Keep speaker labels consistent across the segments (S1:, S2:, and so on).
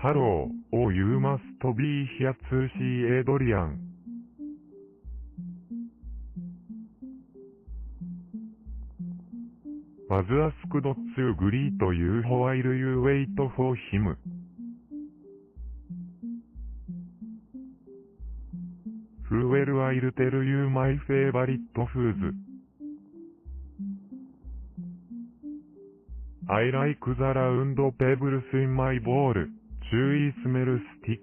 S1: Hello, oh you must be here to see Adrian. Was asked not to greet you while you wait for him. Well, I'll tell you my favorite foods. I like the round pebbles in my bowl, chewy smell stick,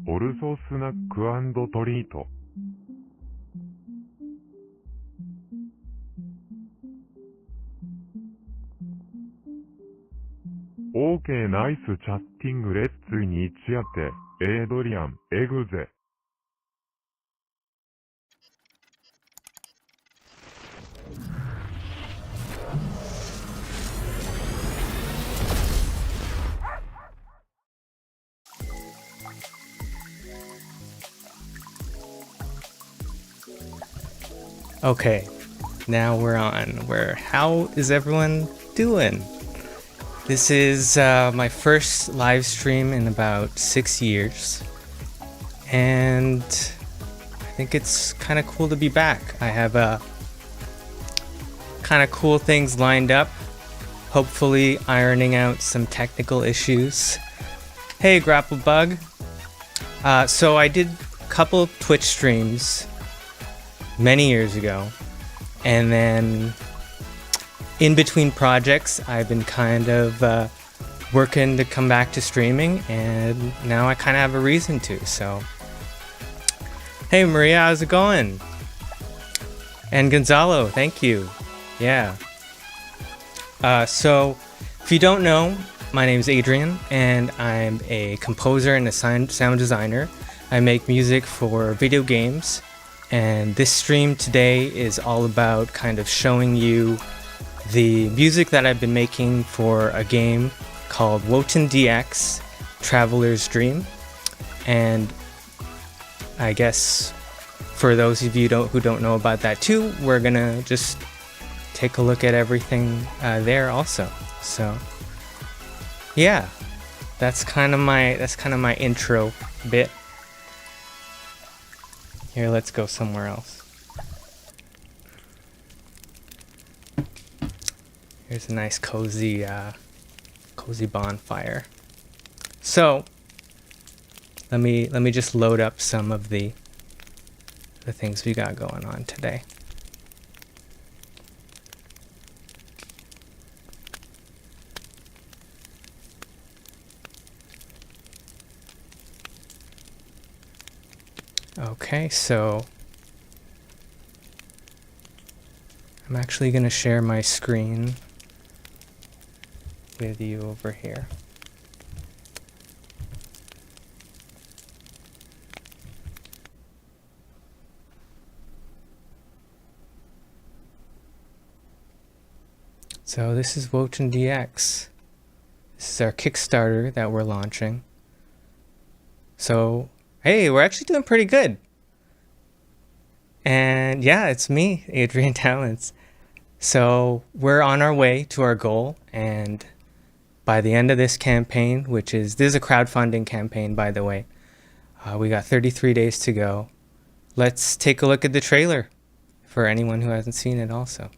S1: also snack and treat. Okay, nice chatting, let's initiate. Adrian, exit.
S2: Okay, now we're on. How is everyone doing? This is my first live stream in about 6 years, and I think it's kind of cool to be back. I have kind of cool things lined up, hopefully ironing out some technical issues. Hey, Grapple Bug. So I did a couple Twitch streams many years ago, and then in between projects I've been kind of working to come back to streaming, and now I kind of have a reason to. So hey Maria, how's it going? And Gonzalo, thank you. Yeah. So if you don't know, my name is Adrian, and I'm a composer and a sound designer. I make music for video games. And this stream today is all about kind of showing you the music that I've been making for a game called Woten DX, Traveler's Dream. And I guess for those of you who don't know about that too, we're gonna just take a look at everything there also. So yeah, that's kind of my intro bit. Here, let's go somewhere else. Here's a nice cozy bonfire. So let me just load up some of the things we got going on today. Okay, so I'm actually going to share my screen with you over here. So this is Woten DX. This is our Kickstarter that we're launching. So hey, we're actually doing pretty good. And yeah, it's me, Adrian Talens. So we're on our way to our goal, and by the end of this campaign, this is a crowdfunding campaign, by the way, we got 33 days to go. Let's take a look at the trailer for anyone who hasn't seen it also.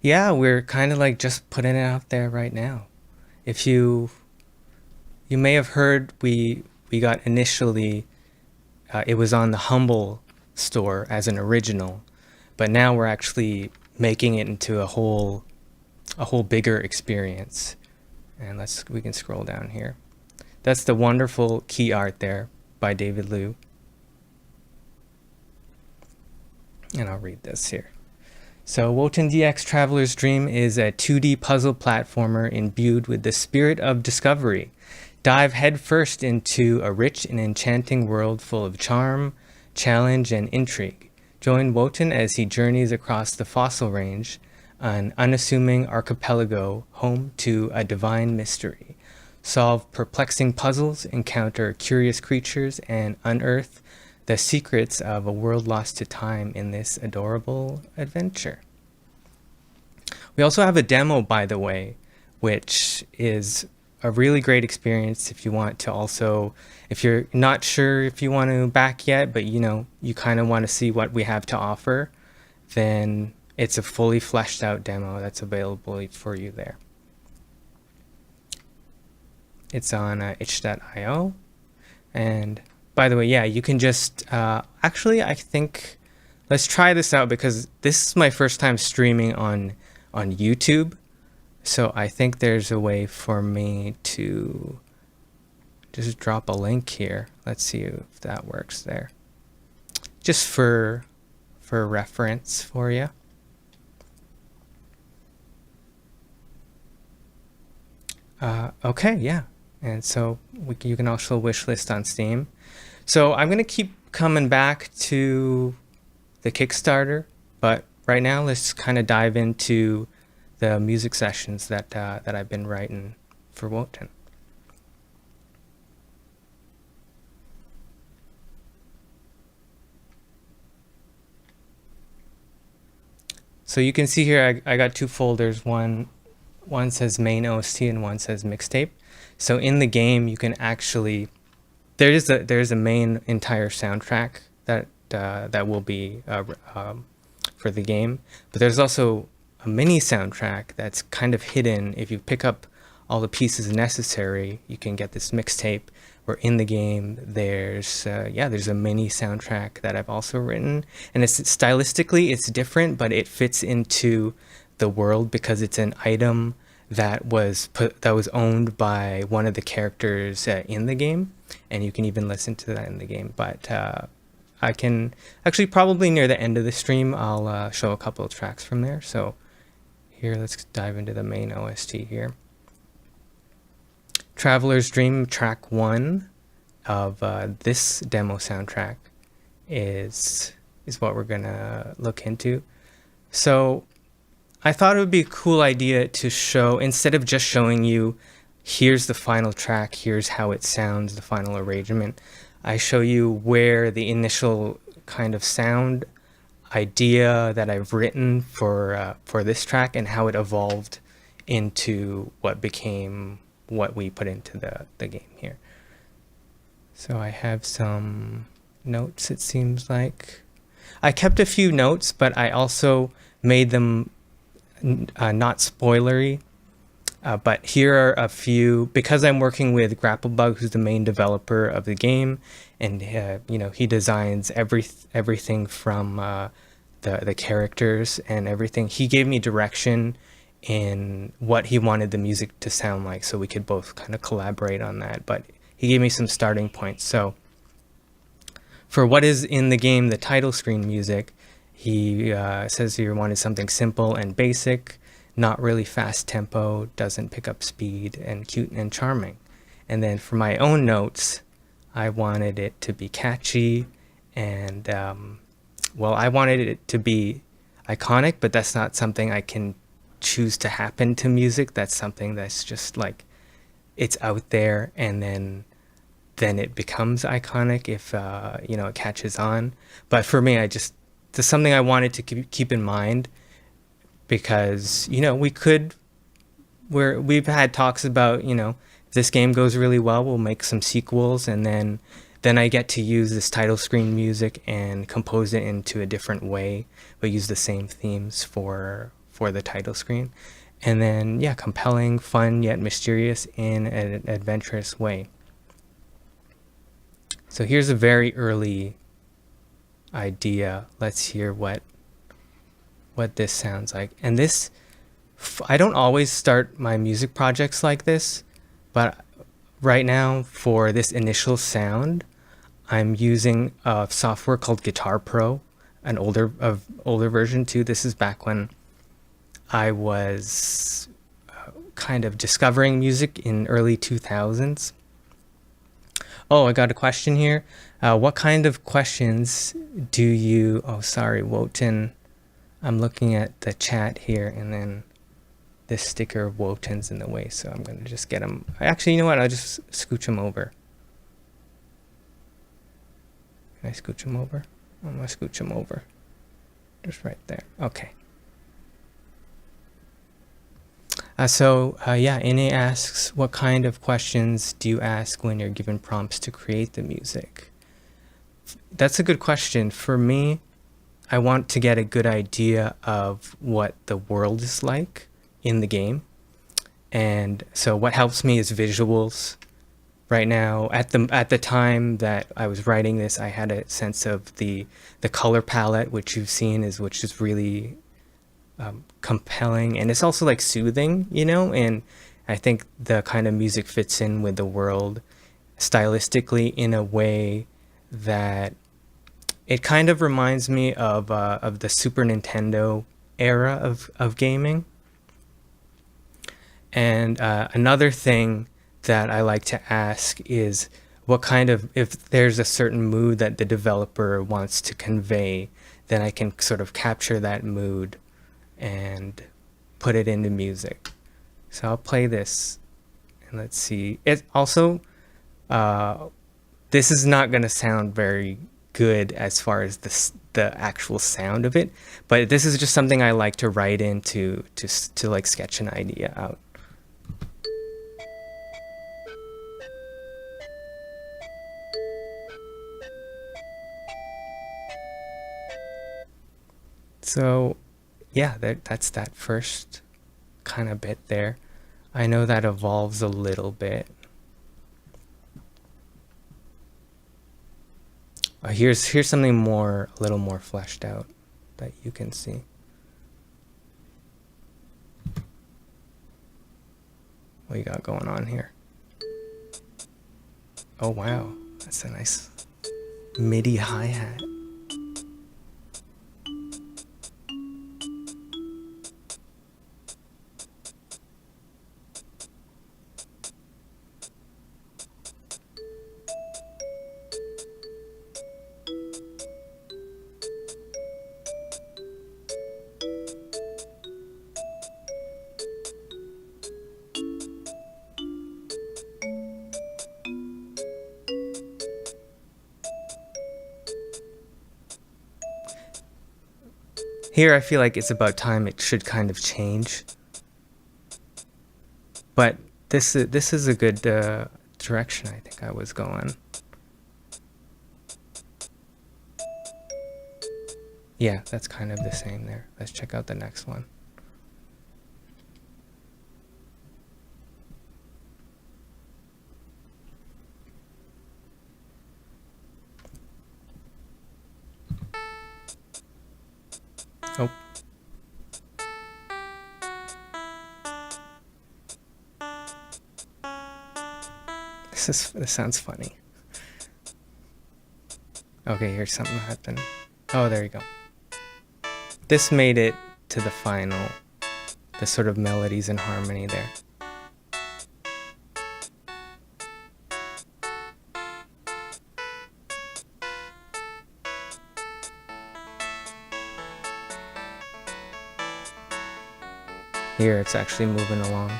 S2: Yeah, we're kind of like just putting it out there right now. If you may have heard, we got initially, it was on the Humble store as an original, but now we're actually making it into a whole bigger experience. And we can scroll down here. That's the wonderful key art there by David Liu. And I'll read this here. So Woten DX Traveler's Dream is a 2D puzzle platformer imbued with the spirit of discovery. Dive headfirst into a rich and enchanting world full of charm, challenge, and intrigue. Join Woten as he journeys across the fossil range, an unassuming archipelago home to a divine mystery. Solve perplexing puzzles, encounter curious creatures, and unearth the secrets of a world lost to time in this adorable adventure. We also have a demo, by the way, which is a really great experience if you want to also, if you're not sure if you want to back yet, but you kind of want to see what we have to offer, then it's a fully fleshed out demo that's available for you there. It's on itch.io. And by the way, yeah, you can just, actually, I think, let's try this out because this is my first time streaming on YouTube. So I think there's a way for me to just drop a link here. Let's see if that works there. Just for reference for you. Okay, yeah. And so you can also wishlist on Steam. So I'm going to keep coming back to the Kickstarter, but right now let's kind of dive into the music sessions that I've been writing for Woten. So you can see here I got two folders. One says main OST and one says mixtape. So in the game you can actually, there's a main entire soundtrack that will be for the game, but there's also a mini soundtrack that's kind of hidden. If you pick up all the pieces necessary, you can get this mixtape. Where in the game there's a mini soundtrack that I've also written, and it's stylistically it's different, but it fits into the world because it's an item that was owned by one of the characters in the game, and you can even listen to that in the game. But I can actually probably near the end of the stream I'll show a couple of tracks from there. So here, let's dive into the main OST here. Traveler's Dream track 1 of this demo soundtrack is what we're gonna look into. So I thought it would be a cool idea to show, instead of just showing you here's the final track, here's how it sounds, the final arrangement, I show you where the initial kind of sound idea that I've written for this track and how it evolved into what became what we put into the game here. So I have some notes, it seems like. I kept a few notes, but I also made them not spoilery. But here are a few, because I'm working with Grapplebug, who's the main developer of the game, and he designs everything from the characters and everything. He gave me direction in what he wanted the music to sound like, so we could both kind of collaborate on that. But he gave me some starting points. So for what is in the game, the title screen music, he says he wanted something simple and basic, not really fast tempo, doesn't pick up speed, and cute and charming. And then for my own notes, I wanted it to be catchy, and I wanted it to be iconic, but that's not something I can choose to happen to music. That's something that's just like, it's out there, and then it becomes iconic if it catches on. But for me, there's something I wanted to keep in mind, because we've had talks about, if this game goes really well, we'll make some sequels, and then I get to use this title screen music and compose it into a different way, but use the same themes for the title screen. And then, compelling, fun, yet mysterious in an adventurous way. So here's a very early idea. Let's hear what what this sounds like. And this, I don't always start my music projects like this, but right now for this initial sound, I'm using a software called Guitar Pro, an older version too. This is back when I was kind of discovering music in early 2000s. Oh, I got a question here. What kind of questions do you... Oh, sorry, Woten. I'm looking at the chat here, and then this sticker of Woten's in the way, so I'm going to just get him. Actually, you know what? I'll just scooch him over. Can I scooch him over? I'm going to scooch him over. Just right there. Okay. Yeah, Ine asks, what kind of questions do you ask when you're given prompts to create the music? That's a good question. For me, I want to get a good idea of what the world is like in the game. And so what helps me is visuals. Right now, at the time that I was writing this, I had a sense of the color palette, which you've seen which is really compelling, and it's also like soothing, you know, and I think the kind of music fits in with the world stylistically in a way that it kind of reminds me of the Super Nintendo era of gaming. And another thing that I like to ask is what kind of, if there's a certain mood that the developer wants to convey, then I can sort of capture that mood and put it into music. So I'll play this and let's see. It also, this is not going to sound very good as far as the actual sound of it, but this is just something I like to write in to like sketch an idea out. So yeah, that's that first kind of bit there. I know that evolves a little bit. Here's something a little more fleshed out that you can see. What you got going on here? Oh wow, that's a nice MIDI hi-hat. Here I feel like it's about time it should kind of change. But this is a good direction I think I was going. Yeah, that's kind of the same there. Let's check out the next one. Oh. This sounds funny. Okay, here's something that happened. Oh, there you go. This made it to the final, the sort of melodies and harmony there. Here it's actually moving along.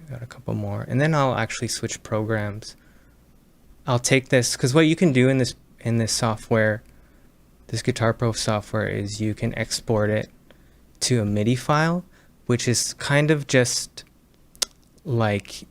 S2: Got a couple more, and then I'll actually switch programs. I'll take this, because what you can do in this software, this Guitar Pro software, is you can export it to a MIDI file, which is kind of just like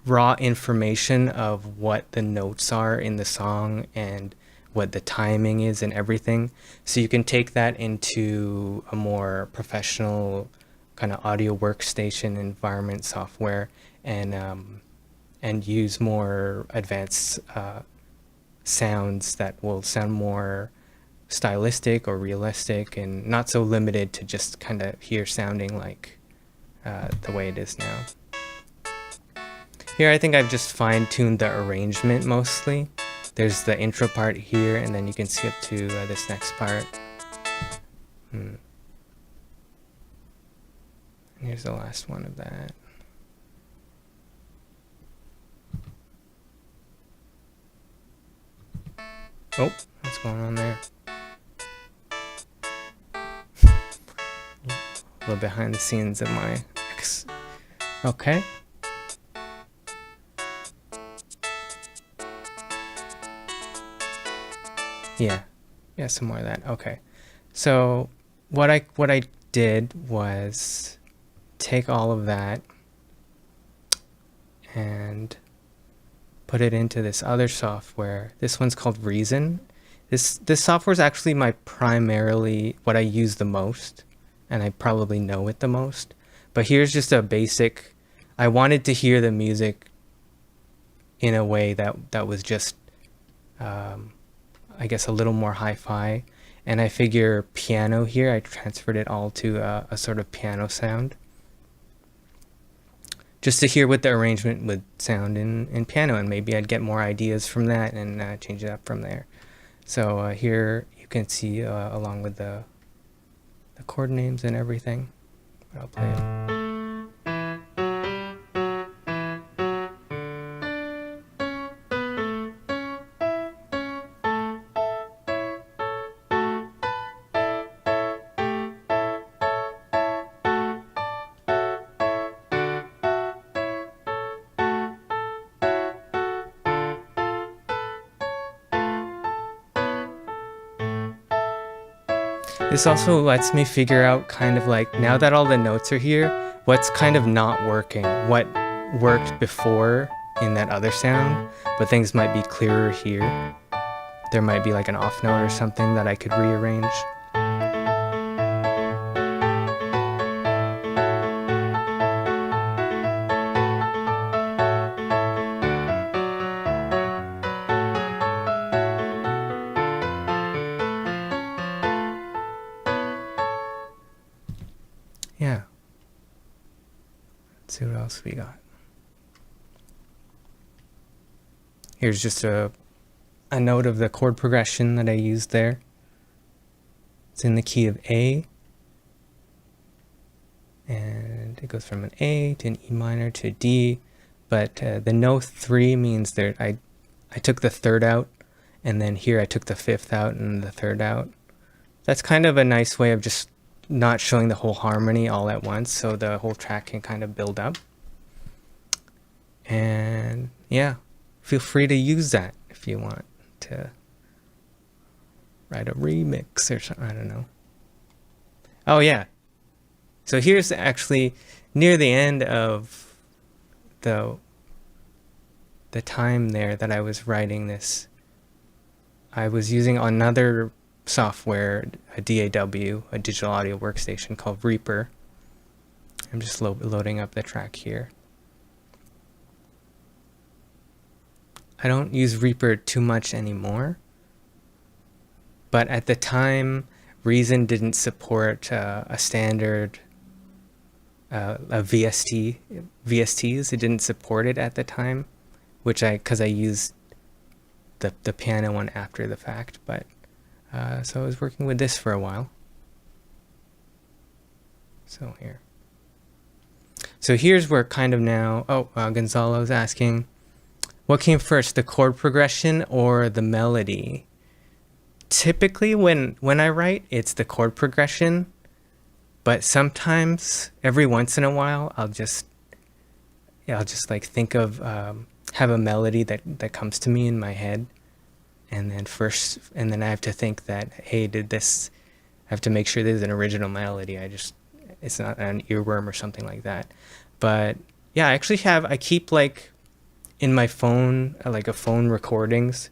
S2: raw information of what the notes are in the song and what the timing is and everything. So you can take that into a more professional kind of audio workstation environment software and use more advanced sounds that will sound more stylistic or realistic and not so limited to just kind of here sounding like the way it is now. Here I think I've just fine-tuned the arrangement mostly. There's the intro part here, and then you can skip to this next part. And here's the last one of that. Oh, what's going on there? A little behind the scenes of my ex. Okay. Yeah, some more of that. Okay. So what I did was take all of that and put it into this other software. This one's called Reason. This software is actually my primarily what I use the most, and I probably know it the most. But here's just a basic. I wanted to hear the music in a way that was just I guess a little more hi-fi, and I figure piano here, I transferred it all to a sort of piano sound just to hear what the arrangement would sound in piano, and maybe I'd get more ideas from that and change it up from there. So here you can see along with the chord names and everything. I'll play it. This also lets me figure out kind of like, now that all the notes are here, what's kind of not working, what worked before in that other sound, but things might be clearer here. There might be like an off note or something that I could rearrange. Yeah. Let's see what else we got. Here's just a note of the chord progression that I used there. It's in the key of A. And it goes from an A to an E minor to a D. But the note 3 means that I took the third out. And then here I took the fifth out and the third out. That's kind of a nice way of just not showing the whole harmony all at once, so the whole track can kind of build up. And yeah, feel free to use that if you want to write a remix or something, I don't know. Oh yeah, so here's actually near the end of the time there that I was writing this. I was using another software, a DAW, a digital audio workstation called Reaper. I'm just loading up the track here. I don't use Reaper too much anymore, but at the time Reason didn't support a standard a VSTs. It didn't support it at the time, because I used the piano one after the fact, but so I was working with this for a while. So here. So here's where kind of now, Gonzalo's asking, what came first, the chord progression or the melody? Typically when I write, it's the chord progression, but sometimes, every once in a while, I'll just like think of, have a melody that comes to me in my head. And then I have to think that, hey, I have to make sure there's an original melody. It's not an earworm or something like that. But yeah, I keep like in my phone, like a phone recordings.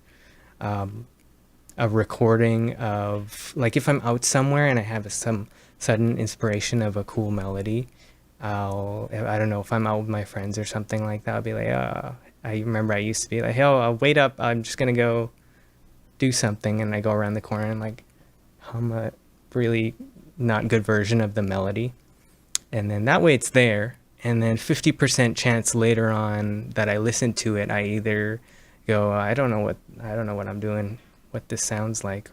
S2: a recording of, like, if I'm out somewhere and I have some sudden inspiration of a cool melody, I don't know, if I'm out with my friends or something like that, I'll be like, I remember I used to be like, hey, I'll wait up, I'm just gonna go do something, and I go around the corner and like hum a really not good version of the melody, and then that way it's there. And then 50% chance later on that I listen to it, I either go, I don't know what I'm doing, what this sounds like,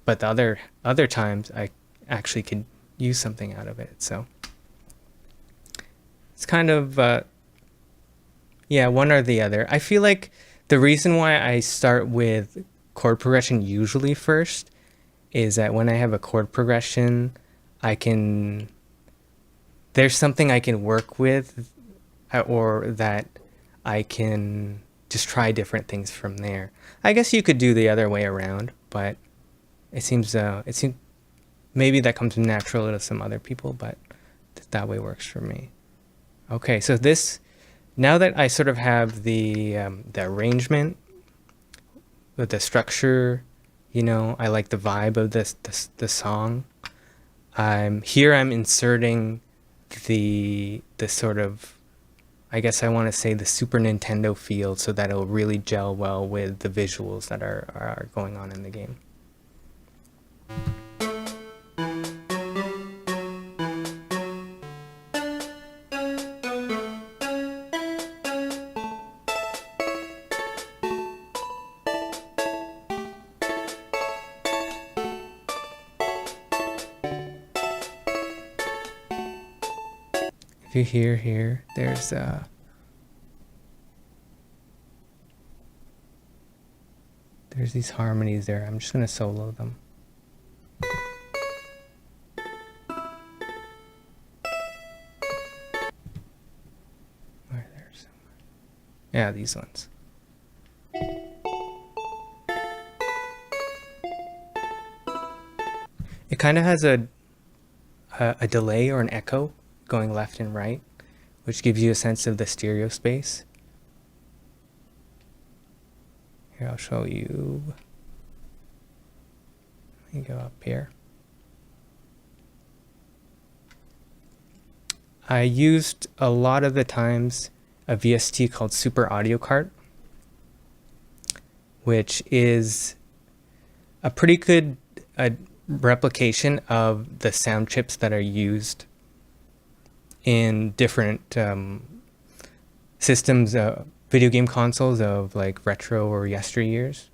S2: but the other times I actually could use something out of it. So it's kind of yeah, one or the other. I feel like the reason why I start with chord progression usually first is that when I have a chord progression, there's something I can work with, or that I can just try different things from there. I guess you could do the other way around, but it seems maybe that comes natural to some other people, but that way works for me. Okay, so now that I sort of have the arrangement, with the structure, I like the vibe of the song. I'm inserting the sort of, I guess I want to say, the Super Nintendo feel, so that it'll really gel well with the visuals that are going on in the game. If you hear here, there's these harmonies there. I'm just gonna solo them. Where there's, yeah, these ones. It kind of has a delay or an echo going left and right, which gives you a sense of the stereo space. Here, I'll show you. Let me go up here. I used a lot of the times a VST called Super Audio Cart, which is a pretty good replication of the sound chips that are used in different systems, video game consoles of like retro or yesteryears.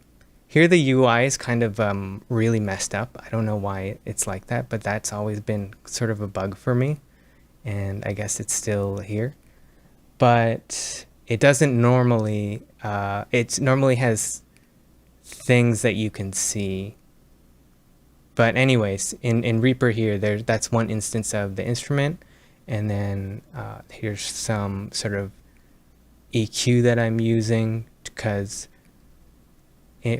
S2: Here the UI is kind of really messed up. I don't know why it's like that, but that's always been sort of a bug for me, and I guess it's still here. But it doesn't normally, it normally has things that you can see. But anyways, in Reaper here, that's one instance of the instrument. And then here's some sort of EQ that I'm using, because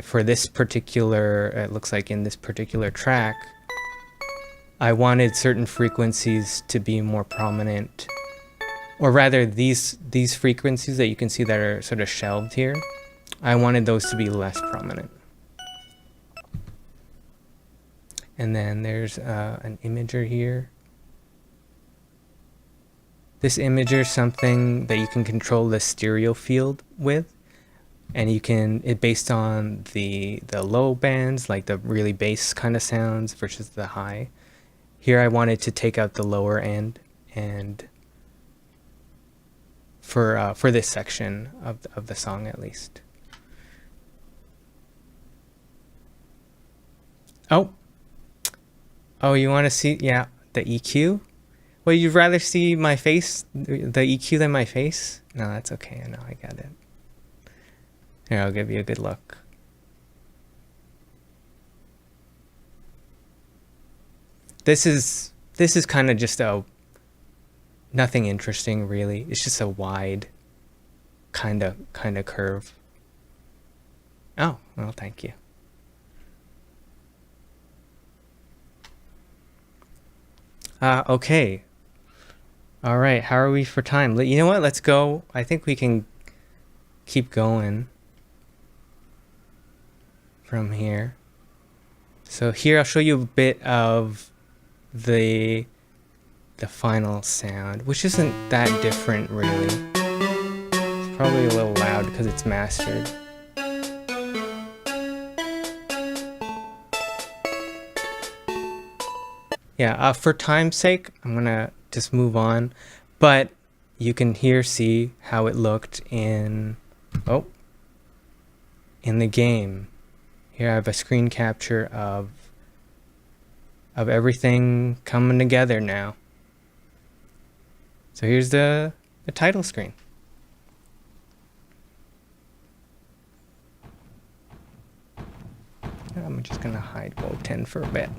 S2: for this particular, it looks like in this particular track, I wanted certain frequencies to be more prominent, or rather these frequencies that you can see that are sort of shelved here, I wanted those to be less prominent. And then there's an imager here. This imager is something that you can control the stereo field with, and you can, based on the low bands, like the really bass kind of sounds versus the high. Here I wanted to take out the lower end, and for this section of the song at least. Oh, you want to see, yeah, the EQ? Well, you'd rather see my face, the EQ, than my face? No, that's okay. I know, I got it. Here, I'll give you a good look. This is kind of just nothing interesting really. It's just a wide kind of curve. Oh, well, thank you. Okay. All right, how are we for time? You know what? Let's go. I think we can keep going from here. So here I'll show you a bit of the final sound, which isn't that different really. It's probably a little loud because it's mastered. Yeah, for time's sake, I'm gonna just move on, but you can see how it looked in the game. Here I have a screen capture of everything coming together now. So here's the title screen. I'm just gonna hide Woten for a bit.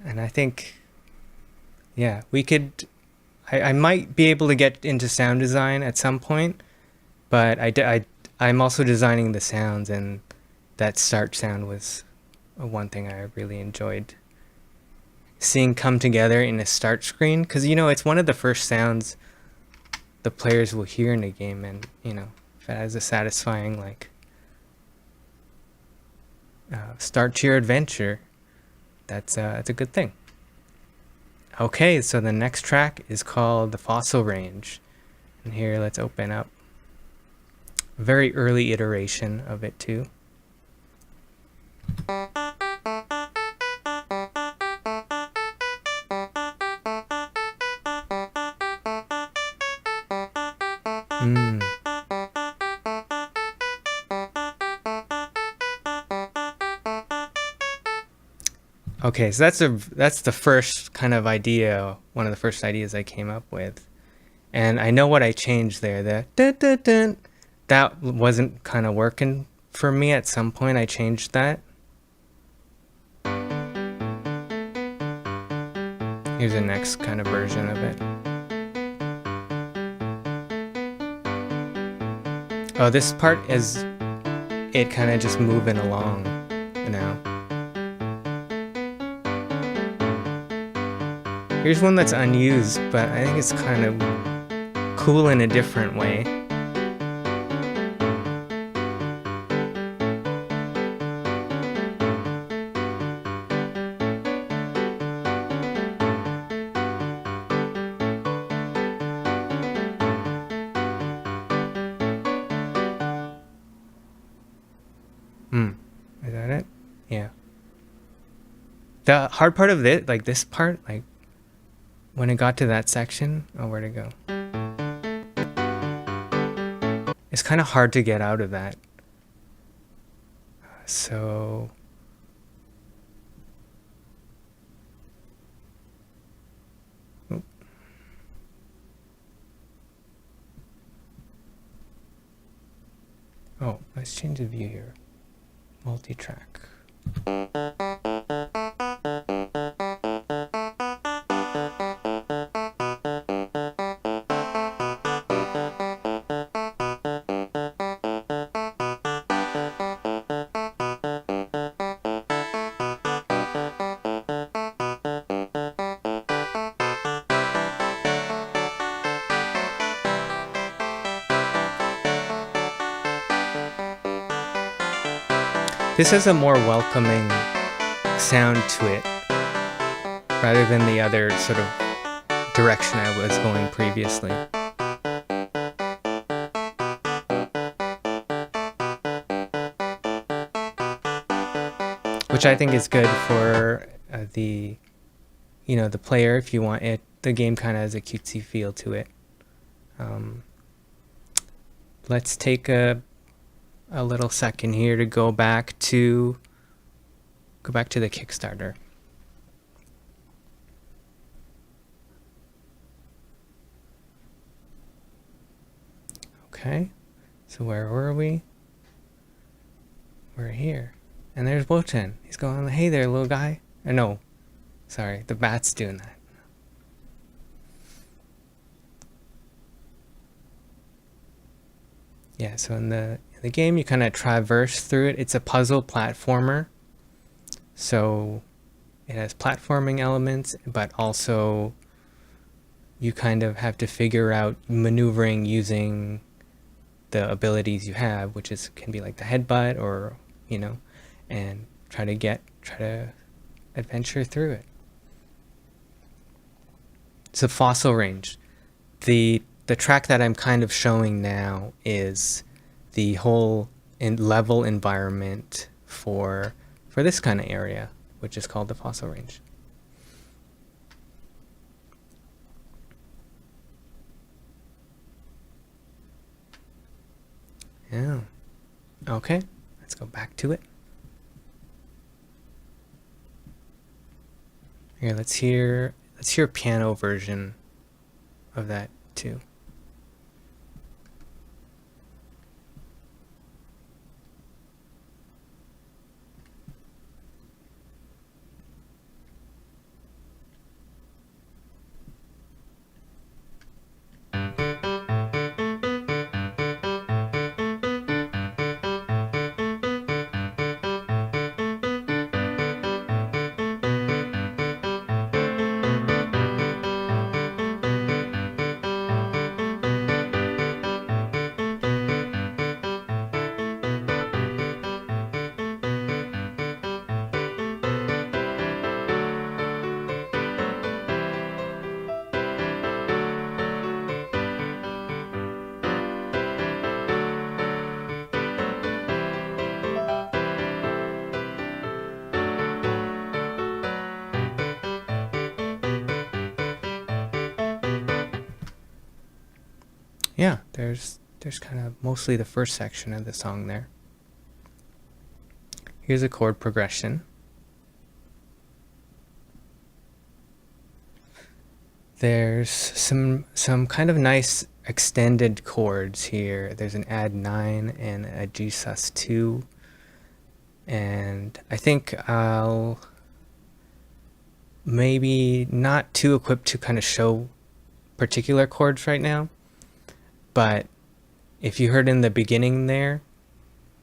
S2: And I think, yeah, we could, I might be able to get into sound design at some point, but I'm also designing the sounds, and that start sound was one thing I really enjoyed seeing come together in a start screen, because, you know, it's one of the first sounds the players will hear in a game, and, you know, if it has a satisfying, like, start to your adventure, that's a good thing. Okay, so the next track is called The Fossil Range. And here, let's open up a very early iteration of it too. Okay, so that's the first kind of idea, one of the first ideas I came up with. And I know what I changed there. The dun, dun, dun, that wasn't kind of working for me at some point. I changed that. Here's the next kind of version of it. Oh, this part is it kind of just moving along now. Here's one that's unused, but I think it's kind of cool in a different way. Is that it? Yeah. The hard part of it, like this part, like when it got to that section, oh, where'd it go? It's kind of hard to get out of that. So oh, let's change the view here. Multi-track. This has a more welcoming sound to it, rather than the other sort of direction I was going previously. Which I think is good for the player if you want it. The game kind of has a cutesy feel to it. Let's take a little second here to go back to the Kickstarter. Okay, So where were we? We're here. And there's Woten. He's going, hey there, little guy. Or no, sorry, the bat's doing that. Yeah, so in the game, you kind of traverse through it. It's a puzzle platformer. So it has platforming elements, but also you kind of have to figure out maneuvering using the abilities you have, which can be like the headbutt or, you know, and try to adventure through it. It's a fossil range. The track that I'm kind of showing now is the whole level environment for this kind of area, which is called the fossil range. Yeah. Okay, let's go back to it. Here, let's hear a piano version of that too. Yeah, there's kind of mostly the first section of the song there. Here's a chord progression. There's some kind of nice extended chords here. There's an add 9 and a G sus2. And I think I'll maybe not too equipped to kind of show particular chords right now. But if you heard in the beginning there,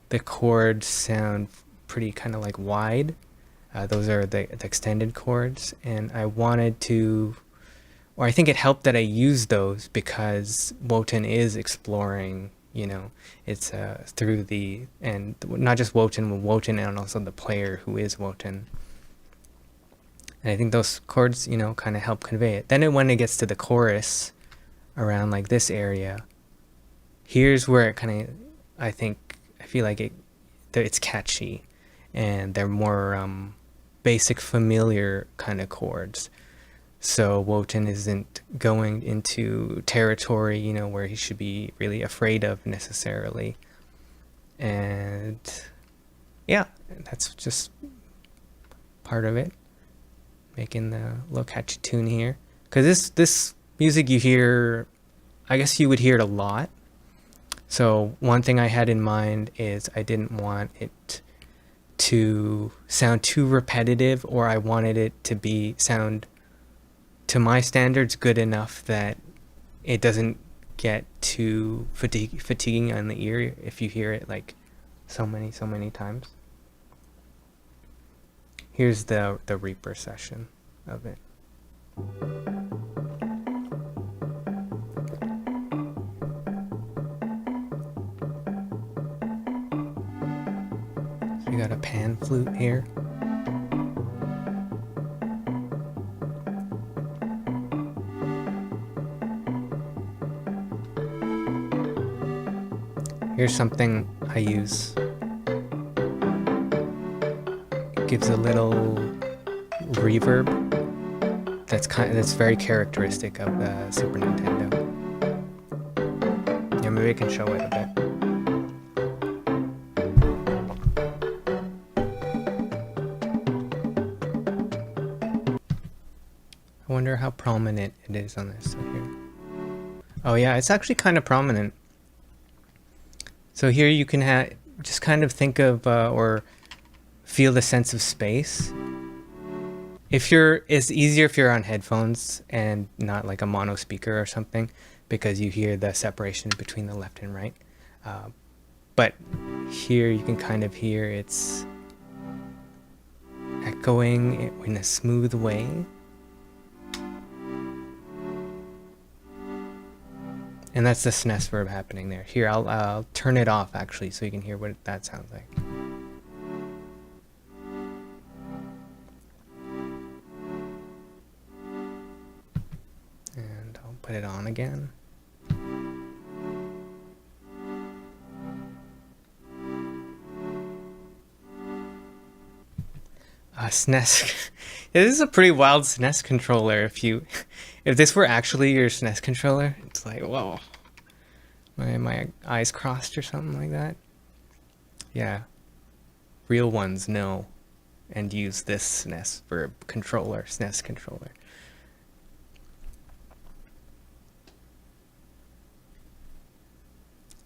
S2: the chords sound pretty kind of like wide. Those are the extended chords. And I wanted to, or I think it helped that I used those because Woten is exploring, you know, it's through the, and not just Woten, but Woten and also the player who is Woten. And I think those chords, you know, kind of help convey it. Then when it gets to the chorus around like this area, here's where it kind of, I feel like it's catchy, and they're more basic, familiar kind of chords. So Woten isn't going into territory, you know, where he should be really afraid of necessarily. And yeah, that's just part of it, making the little catchy tune here. Because this music you hear, I guess you would hear it a lot. So one thing I had in mind is I didn't want it to sound too repetitive, or I wanted it to sound to my standards good enough that it doesn't get too fatiguing on the ear if you hear it like so many times. Here's the Reaper session of it. We got a pan flute here. Here's something I use. It gives a little reverb that's very characteristic of the Super Nintendo. Yeah, maybe I can show it a bit. I wonder how prominent it is on this here. Oh yeah, it's actually kind of prominent. So here you can just kind of think of or feel the sense of space. It's easier if you're on headphones and not like a mono speaker or something, because you hear the separation between the left and right. But here you can kind of hear it's echoing in a smooth way. And that's the SNES verb happening there. Here, I'll turn it off actually so you can hear what that sounds like. And I'll put it on again. SNES. Yeah, this is a pretty wild SNES controller. If this were actually your SNES controller, it's like, whoa, my eyes crossed or something like that. Yeah, real ones know and use this SNES verb controller, SNES controller.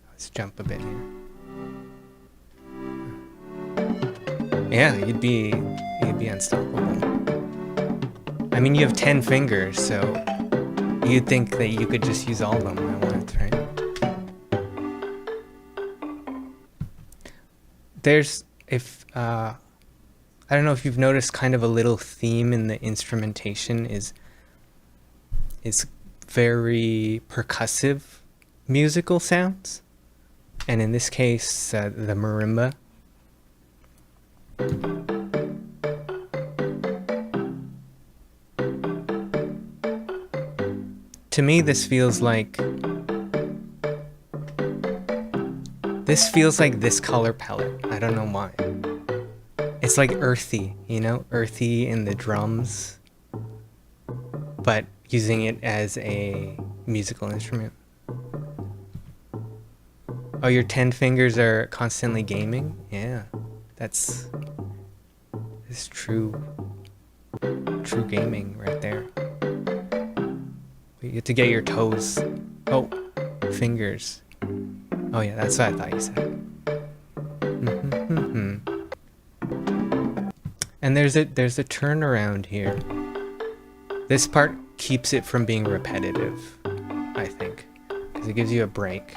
S2: Let's jump a bit here. Yeah, you'd be unstoppable. I mean, you have 10 fingers, so you'd think that you could just use all of them at once, right? I don't know if you've noticed kind of a little theme in the instrumentation is very percussive musical sounds. And in this case, the marimba. To me, this feels like this color palette. I don't know why. It's like earthy, you know, earthy in the drums, but using it as a musical instrument. Oh, your 10 fingers are constantly gaming? Yeah, that's true gaming right there. You get to get your toes. Oh, fingers. Oh yeah, that's what I thought you said. And there's a turnaround here. This part keeps it from being repetitive, I think, because it gives you a break.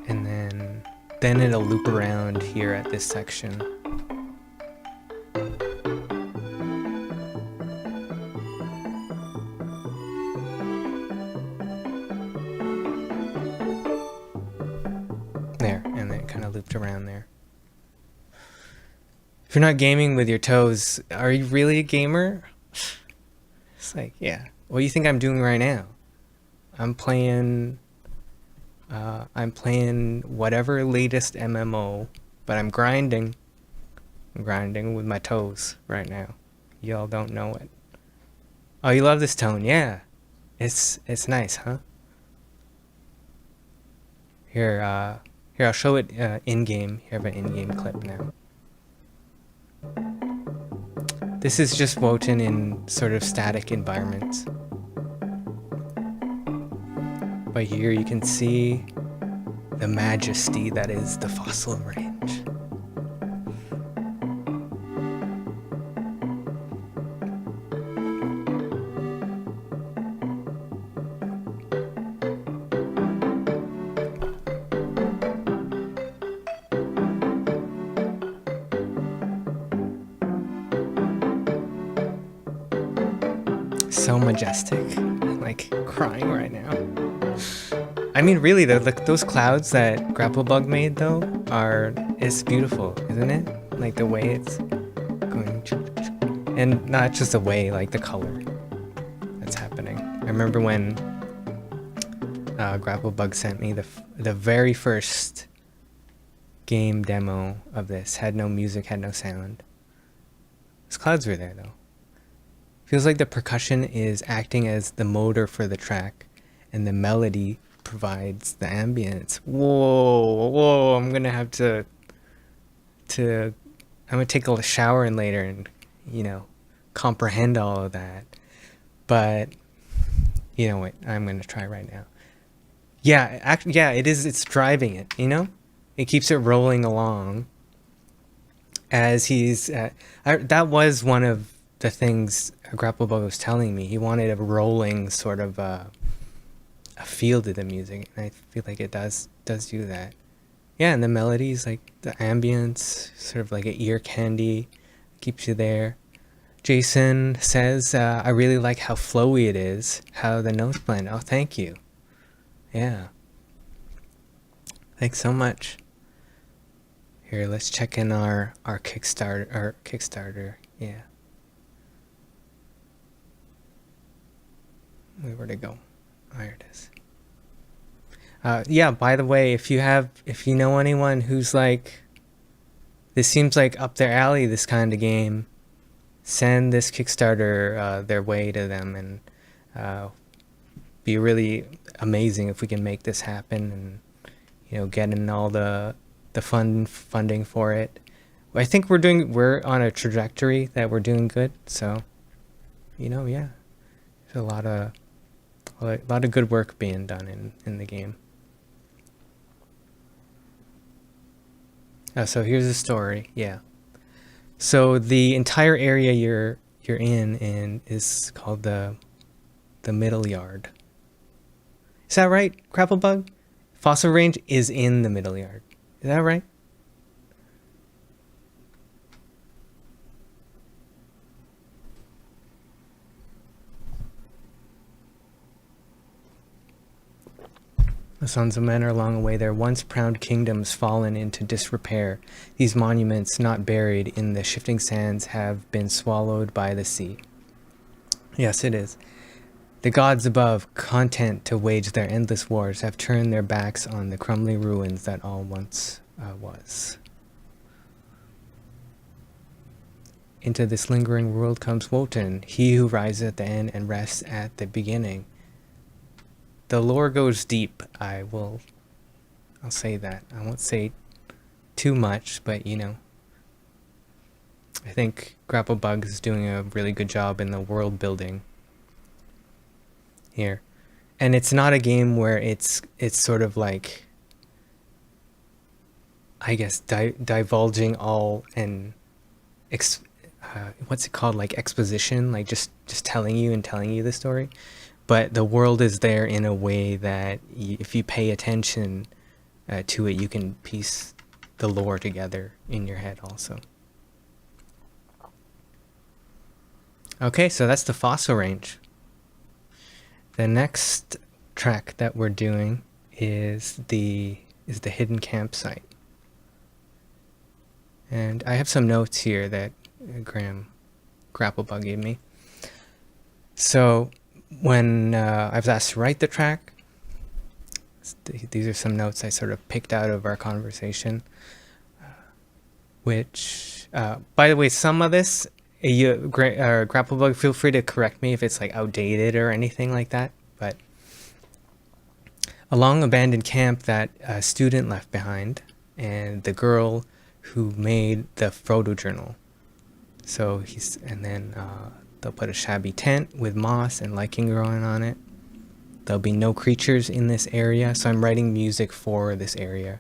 S2: And then it'll loop around here at this section. There, and then it kind of looped around there. If you're not gaming with your toes, are you really a gamer? It's like, yeah. What do you think I'm doing right now? I'm playing whatever latest MMO, but I'm grinding. I'm grinding with my toes right now. Y'all don't know it. Oh, you love this tone? Yeah. It's nice, huh? Here, I'll show it in-game. Here, I have an in-game clip now. This is just Woten in sort of static environments. But here you can see the majesty that is the fossil range. So majestic. I'm like crying right now. I mean, really, those clouds that Grapplebug made, though, it's beautiful, isn't it? Like the way it's going, and not just the way, like the color that's happening. I remember when Grapplebug sent me the very first game demo of this. Had no music, had no sound. Those clouds were there, though. Feels like the percussion is acting as the motor for the track, and the melody provides the ambience. Whoa, I'm gonna have to I'm gonna take a shower in later and, you know, comprehend all of that. But, you know what, I'm gonna try right now. Yeah, actually, yeah, it is. It's driving it. You know, it keeps it rolling along as he's. That was one of the things Grapplebug was telling me. He wanted a rolling sort of a feel to the music, and I feel like it does do that. Yeah, and the melodies, like the ambience, sort of like an ear candy, keeps you there. Jason says, I really like how flowy it is, how the notes blend. Oh, thank you. Yeah. Thanks so much. Here, let's check in our Kickstarter. Yeah. Where'd it go? There it is. Yeah, by the way, if you know anyone who's like, this seems like up their alley, this kind of game, send this Kickstarter their way to them, and be really amazing if we can make this happen, and get in all the funding for it. I think we're on a trajectory that we're doing good, so yeah, there's a lot of good work being done in the game. So here's the story. Yeah. So the entire area you're in is called the middle yard. Is that right, Crapplebug? Fossil range is in the middle yard. Is that right? The sons of men are long away, their once proud kingdoms fallen into disrepair. These monuments, not buried in the shifting sands, have been swallowed by the sea. Yes, it is. The gods above, content to wage their endless wars, have turned their backs on the crumbling ruins that all once was. Into this lingering world comes Woten, he who rises at the end and rests at the beginning. The lore goes deep. I'll say that. I won't say too much, but I think Grapplebug is doing a really good job in the world building here. And it's not a game where it's sort of like, I guess, divulging all and what's it called, like exposition, like just telling you the story. But the world is there in a way that if you pay attention to it, you can piece the lore together in your head also. Okay, so that's the fossil range. The next track that we're doing is the hidden campsite. And I have some notes here that Grapplebug gave me. So when I was asked to write the track, these are some notes I sort of picked out of our conversation, which, by the way, some of this, Grapplebug, feel free to correct me if it's like outdated or anything like that, but a long abandoned camp that a student left behind, and the girl who made the photojournal. So they'll put a shabby tent with moss and lichen growing on it. There'll be no creatures in this area, so I'm writing music for this area.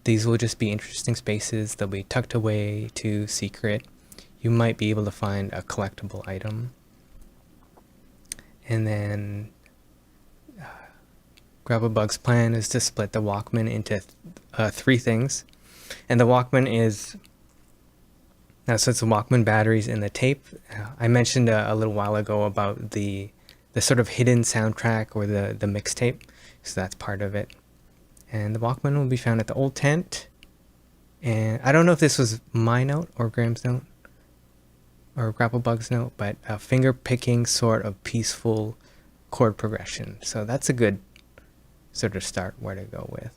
S2: These will just be interesting spaces. They'll be tucked away to secret. You might be able to find a collectible item. And then Grapplebug's plan is to split the Walkman into 3 things. And the Walkman is... so it's the Walkman batteries and the tape. I mentioned a little while ago about the sort of hidden soundtrack or the mixtape. So that's part of it. And the Walkman will be found at the old tent. And I don't know if this was my note or Graham's note or Grapplebug's note, but a finger picking sort of peaceful chord progression. So that's a good sort of start where to go with.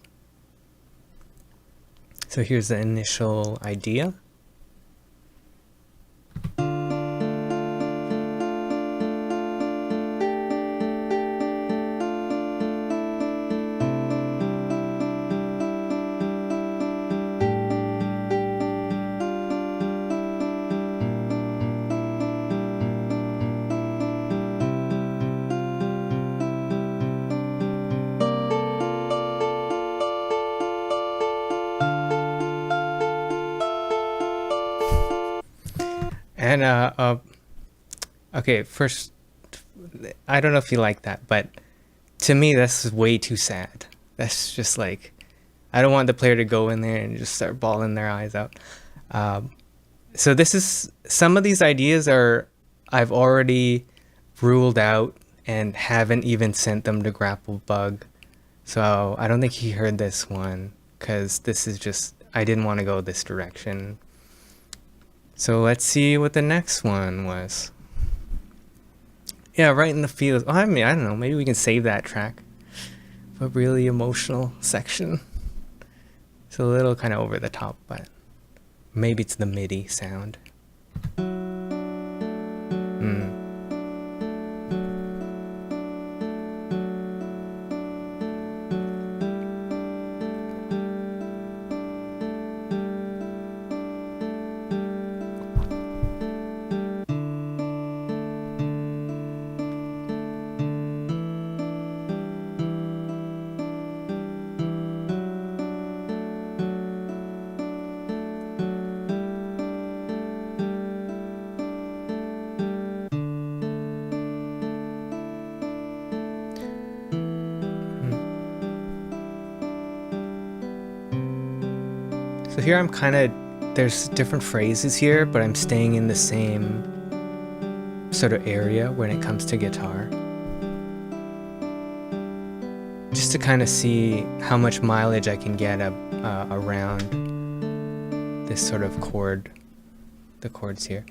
S2: So here's the initial idea. And okay, first, I don't know if you like that, but to me that's way too sad. That's just like, I don't want the player to go in there and just start bawling their eyes out. So this is, some of these ideas are, I've already ruled out and haven't even sent them to Grapplebug. So I don't think he heard this one, because this is just, I didn't want to go this direction. So let's see what the next one was. Yeah, right in the field. Oh, I mean, I don't know, maybe we can save that track. A really emotional section. It's a little kind of over the top, but maybe it's the MIDI sound. So here I'm kind of, there's different phrases here, but I'm staying in the same sort of area when it comes to guitar. Just to kind of see how much mileage I can get around this sort of chord, the chords here.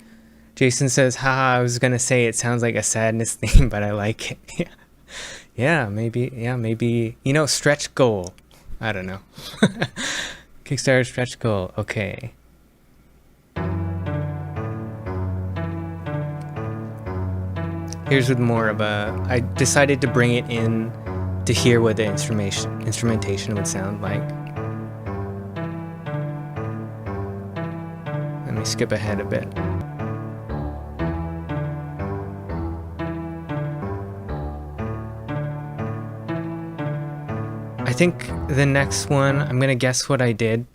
S2: Jason says, haha, I was going to say it sounds like a sadness theme, but I like it. Yeah, maybe, you know, stretch goal. I don't know. Kickstarter stretch goal, okay. Here's with more of a, I decided to bring it in to hear what the instrumentation would sound like. Let me skip ahead a bit. I think the next one, I'm gonna guess what I did,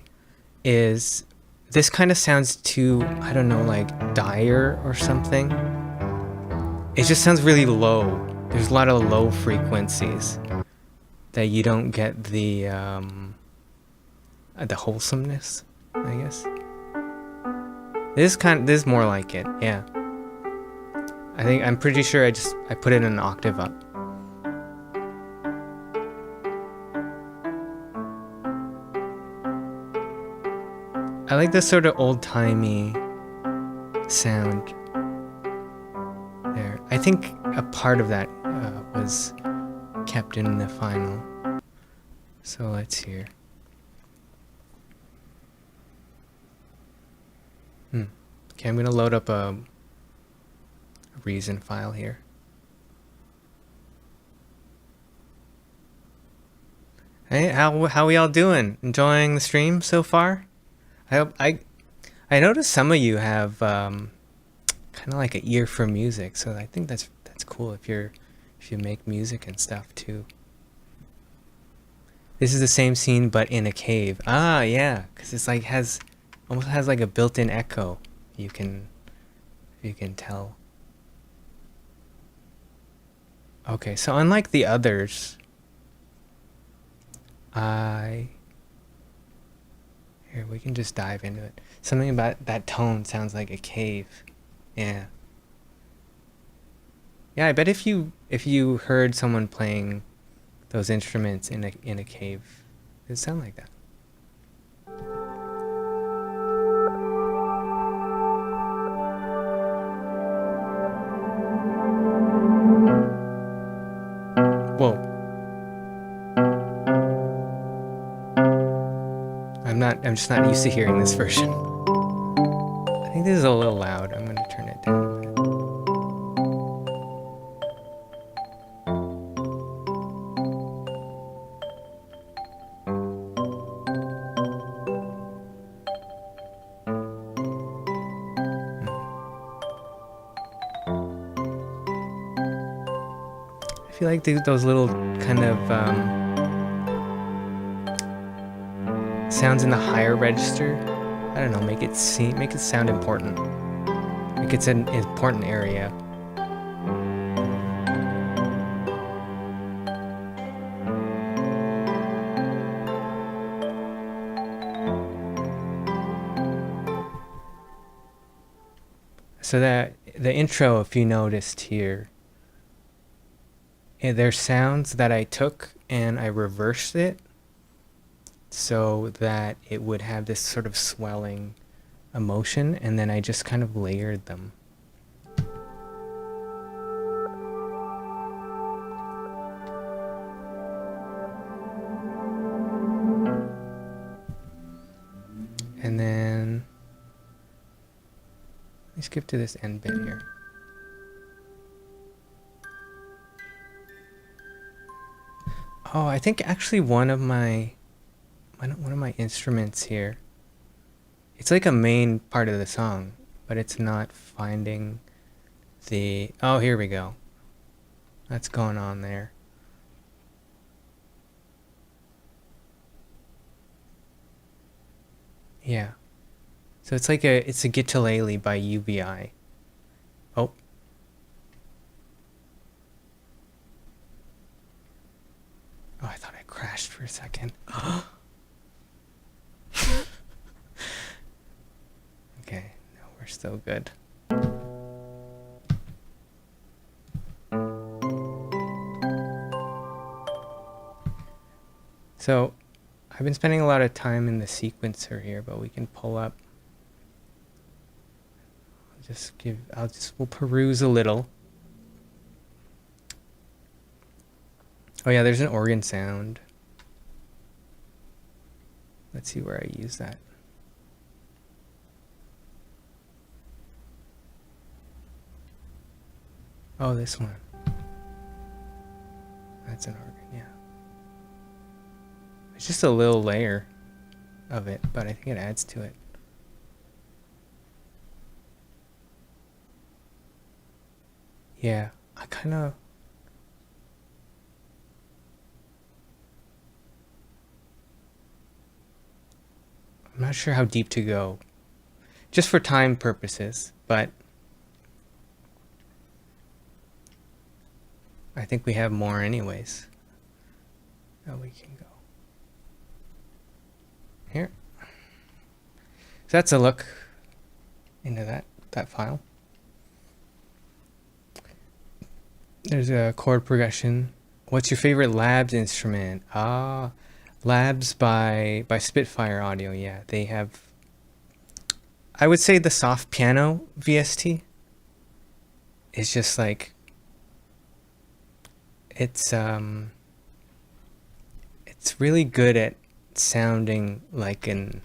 S2: is this kind of sounds too, I don't know, like dire or something. It just sounds really low. There's a lot of low frequencies that you don't get the wholesomeness, I guess. This is more like it, yeah. I'm pretty sure I put it an octave up. I like this sort of old-timey sound there. I think a part of that was kept in the final. So let's hear. Okay, I'm gonna load up a Reason file here. Hey, how we all doing? Enjoying the stream so far? I noticed some of you have kind of like an ear for music, so I think that's cool if you make music and stuff too. This is the same scene but in a cave. Ah, yeah, because it's like almost has like a built-in echo. You can tell. Okay, so unlike the others, here we can just dive into it. Something about that tone sounds like a cave. Yeah. Yeah, I bet if you heard someone playing those instruments in a cave, it'd sound like that. Whoa. I'm just not used to hearing this version. I think this is a little loud. I'm gonna turn it down a bit. I feel like those little kind of sounds in the higher register, I don't know, make it sound important. Like it's an important area. So that the intro, if you noticed here, there's sounds that I took and I reversed it so that it would have this sort of swelling emotion, and then I just kind of layered them. And then let me skip to this end bit here. Oh, I think actually one of my instruments here, it's like a main part of the song, but it's not finding the... Oh, here we go. That's going on there. Yeah. So it's like it's a Guitalele by UBI. Oh. Oh, I thought I crashed for a second. Okay, no, we're still good. So, I've been spending a lot of time in the sequencer here, but we can pull up. We'll peruse a little. Oh yeah, there's an organ sound. Let's see where I use that. Oh, this one. That's an organ, yeah. It's just a little layer of it, but I think it adds to it. Yeah, I kind of... I'm not sure how deep to go, just for time purposes, but I think we have more anyways. Now we can go here. So that's a look into that file. There's a chord progression. What's your favorite Labs instrument? Ah, Labs by Spitfire Audio. Yeah, they have, I would say the soft piano VST is just like, it's really good at sounding like an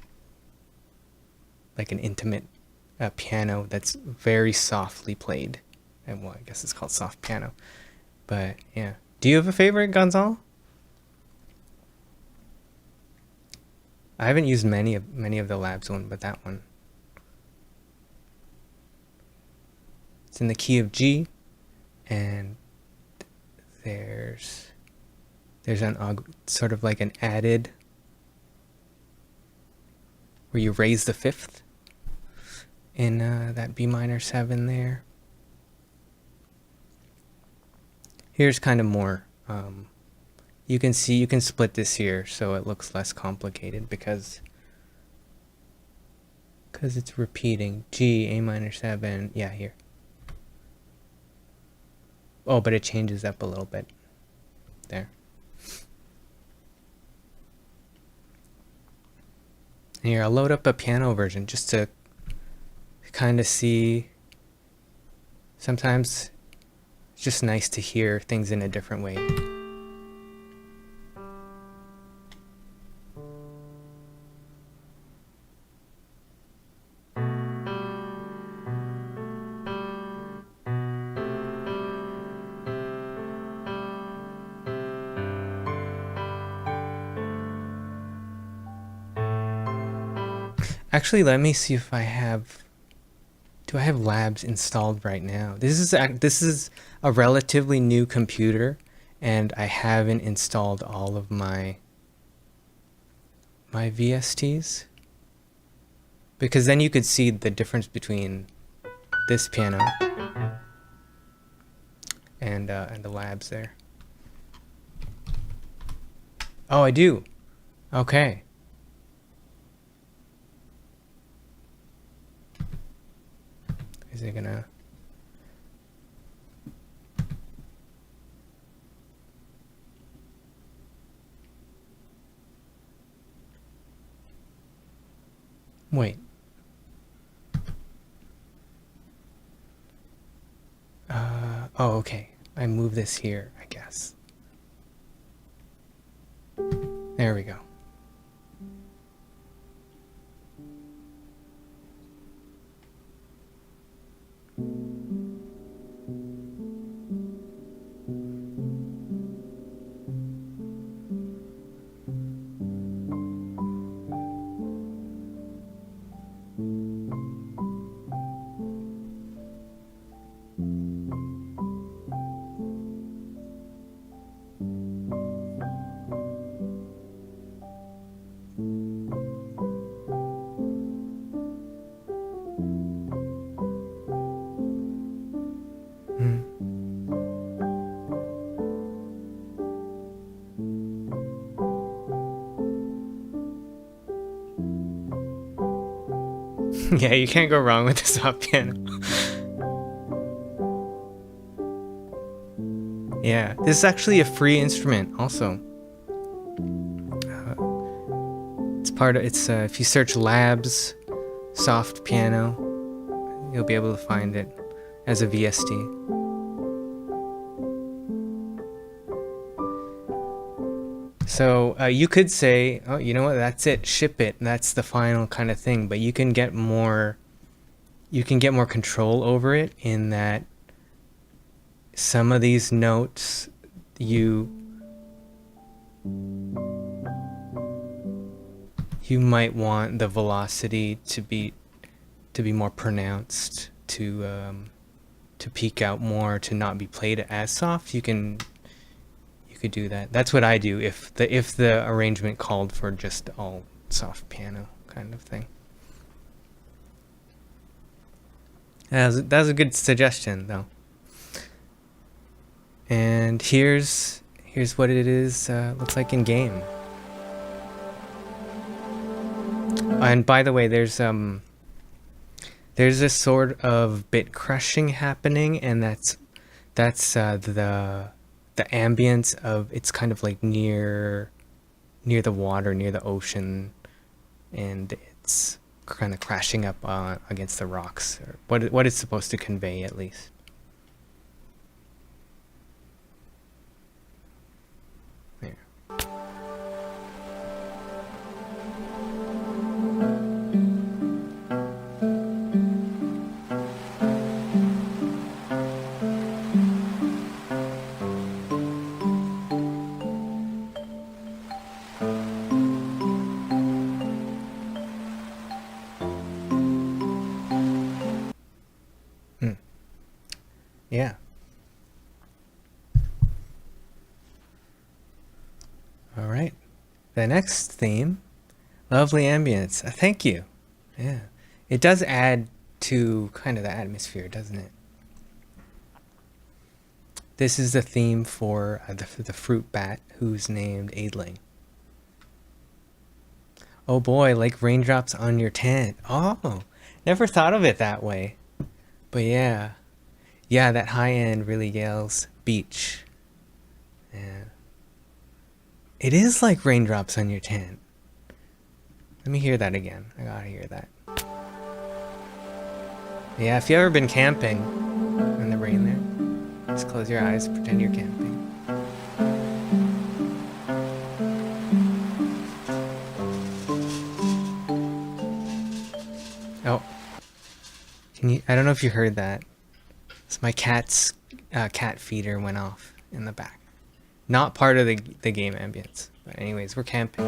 S2: intimate piano that's very softly played. And well, I guess it's called soft piano. But yeah. Do you have a favorite, Gonzalo? I haven't used many of the Labs one, but that one. It's in the key of G, and there's an sort of like an added where you raise the fifth in that B minor 7 there. Here's kind of more. You can see, you can split this here so it looks less complicated because it's repeating. G, A minor 7, yeah, here. Oh, but it changes up a little bit there. Here, I'll load up a piano version just to kind of see. Sometimes it's just nice to hear things in a different way. Actually, let me see if I have... Do I have Labs installed right now? This is a relatively new computer, and I haven't installed all of my VSTs. Because then you could see the difference between this piano and the labs there. Oh, I do. Okay. Is it gonna? Wait. Oh, okay. I move this here, I guess. There we go. Yeah, you can't go wrong with the soft piano. Yeah, this is actually a free instrument also. It's part of, it's if you search labs soft piano, you'll be able to find it as a VST. So you could say, oh, you know what, that's it, ship it, that's the final kind of thing, but you can get more control over it in that some of these notes you might want the velocity to be more pronounced, to peak out more, to not be played as soft. You could do that. That's what I do if the arrangement called for just all soft piano kind of thing. That was a good suggestion though. And here's what it is looks like in game. And by the way, there's a sort of bit crushing happening, and that's the ambience of, it's kind of like near the water, near the ocean, and it's kind of crashing up against the rocks, or what it's supposed to convey at least. There. Yeah. All right. The next theme, lovely ambience. Thank you. Yeah. It does add to kind of the atmosphere, doesn't it? This is the theme for the fruit bat, who's named Aedling. Oh boy, like raindrops on your tent. Oh, never thought of it that way. But yeah. Yeah, that high end really yells beach. Yeah. It is like raindrops on your tent. Let me hear that again. I gotta hear that. Yeah, if you've ever been camping in the rain there, just close your eyes, pretend you're camping. Oh. I don't know if you heard that. So my cat's cat feeder went off in the back. Not part of the game ambience. But anyways, we're camping.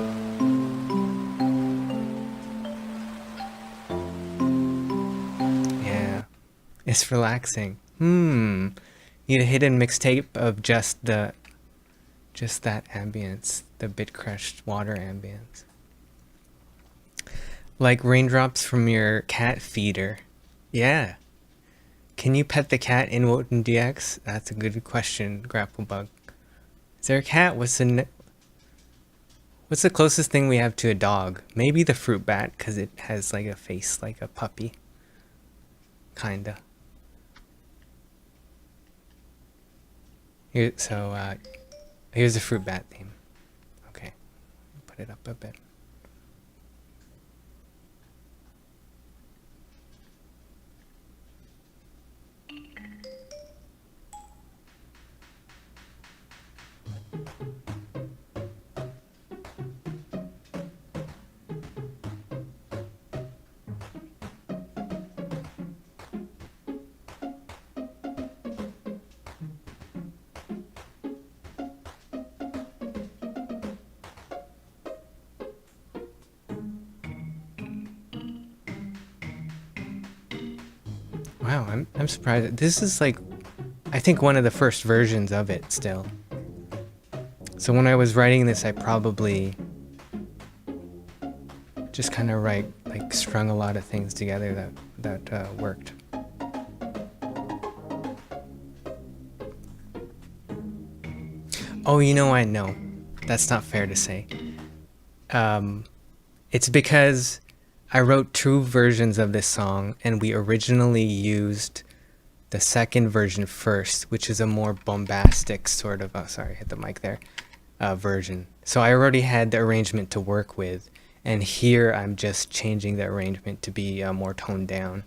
S2: Yeah. It's relaxing. Need a hidden mixtape of just that ambience. The bit crushed water ambience. Like raindrops from your cat feeder. Yeah. Can you pet the cat in Woten DX? That's a good question, Grapplebug. Is there a cat? What's the closest thing we have to a dog? Maybe the fruit bat, because it has like a face like a puppy. Kinda. Here, so here's the fruit bat theme. Okay, put it up a bit. Wow, I'm surprised. This is like, I think one of the first versions of it still. So when I was writing this, I probably just kind of like strung a lot of things together that worked. Oh, you know, I know. That's not fair to say. It's because I wrote two versions of this song, and we originally used the second version first, which is a more bombastic sort of, oh, sorry, I hit the mic there, version. So I already had the arrangement to work with, and here I'm just changing the arrangement to be more toned down.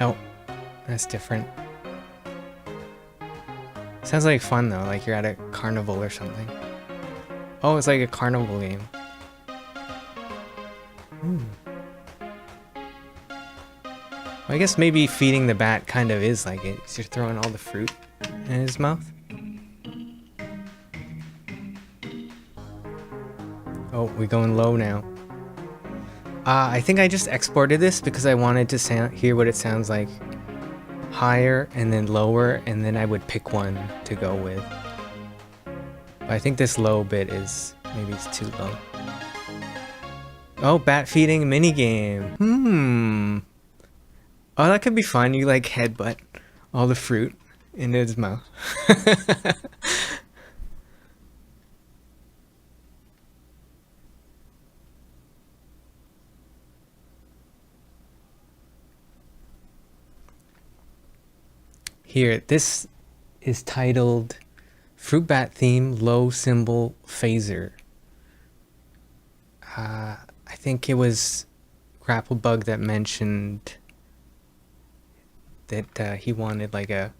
S2: Oh, that's different. Sounds like fun though, like you're at a carnival or something. Oh, it's like a carnival game. Well, I guess maybe feeding the bat kind of is like it. You're throwing all the fruit in his mouth. Oh, we're going low now. I think I just exported this because I wanted to hear what it sounds like. Higher and then lower, and then I would pick one to go with. But I think this low bit is, maybe it's too low. Oh, bat feeding minigame. Oh, that could be fun. You like headbutt all the fruit into his mouth. Here, this is titled Fruit Bat Theme Low Symbol Phaser. I think it was Grapplebug that mentioned that he wanted like a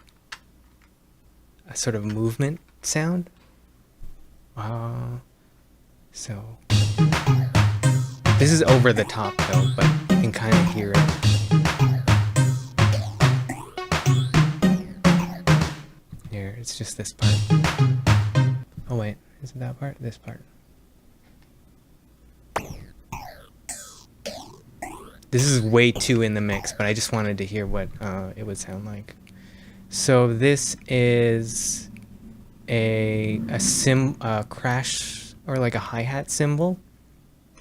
S2: sort of movement sound. So this is over the top though, but you can kind of hear it. Here, it's just this part. Oh wait, is it that part? This part. This is way too in the mix, but I just wanted to hear what it would sound like. So this is a crash or like a hi-hat cymbal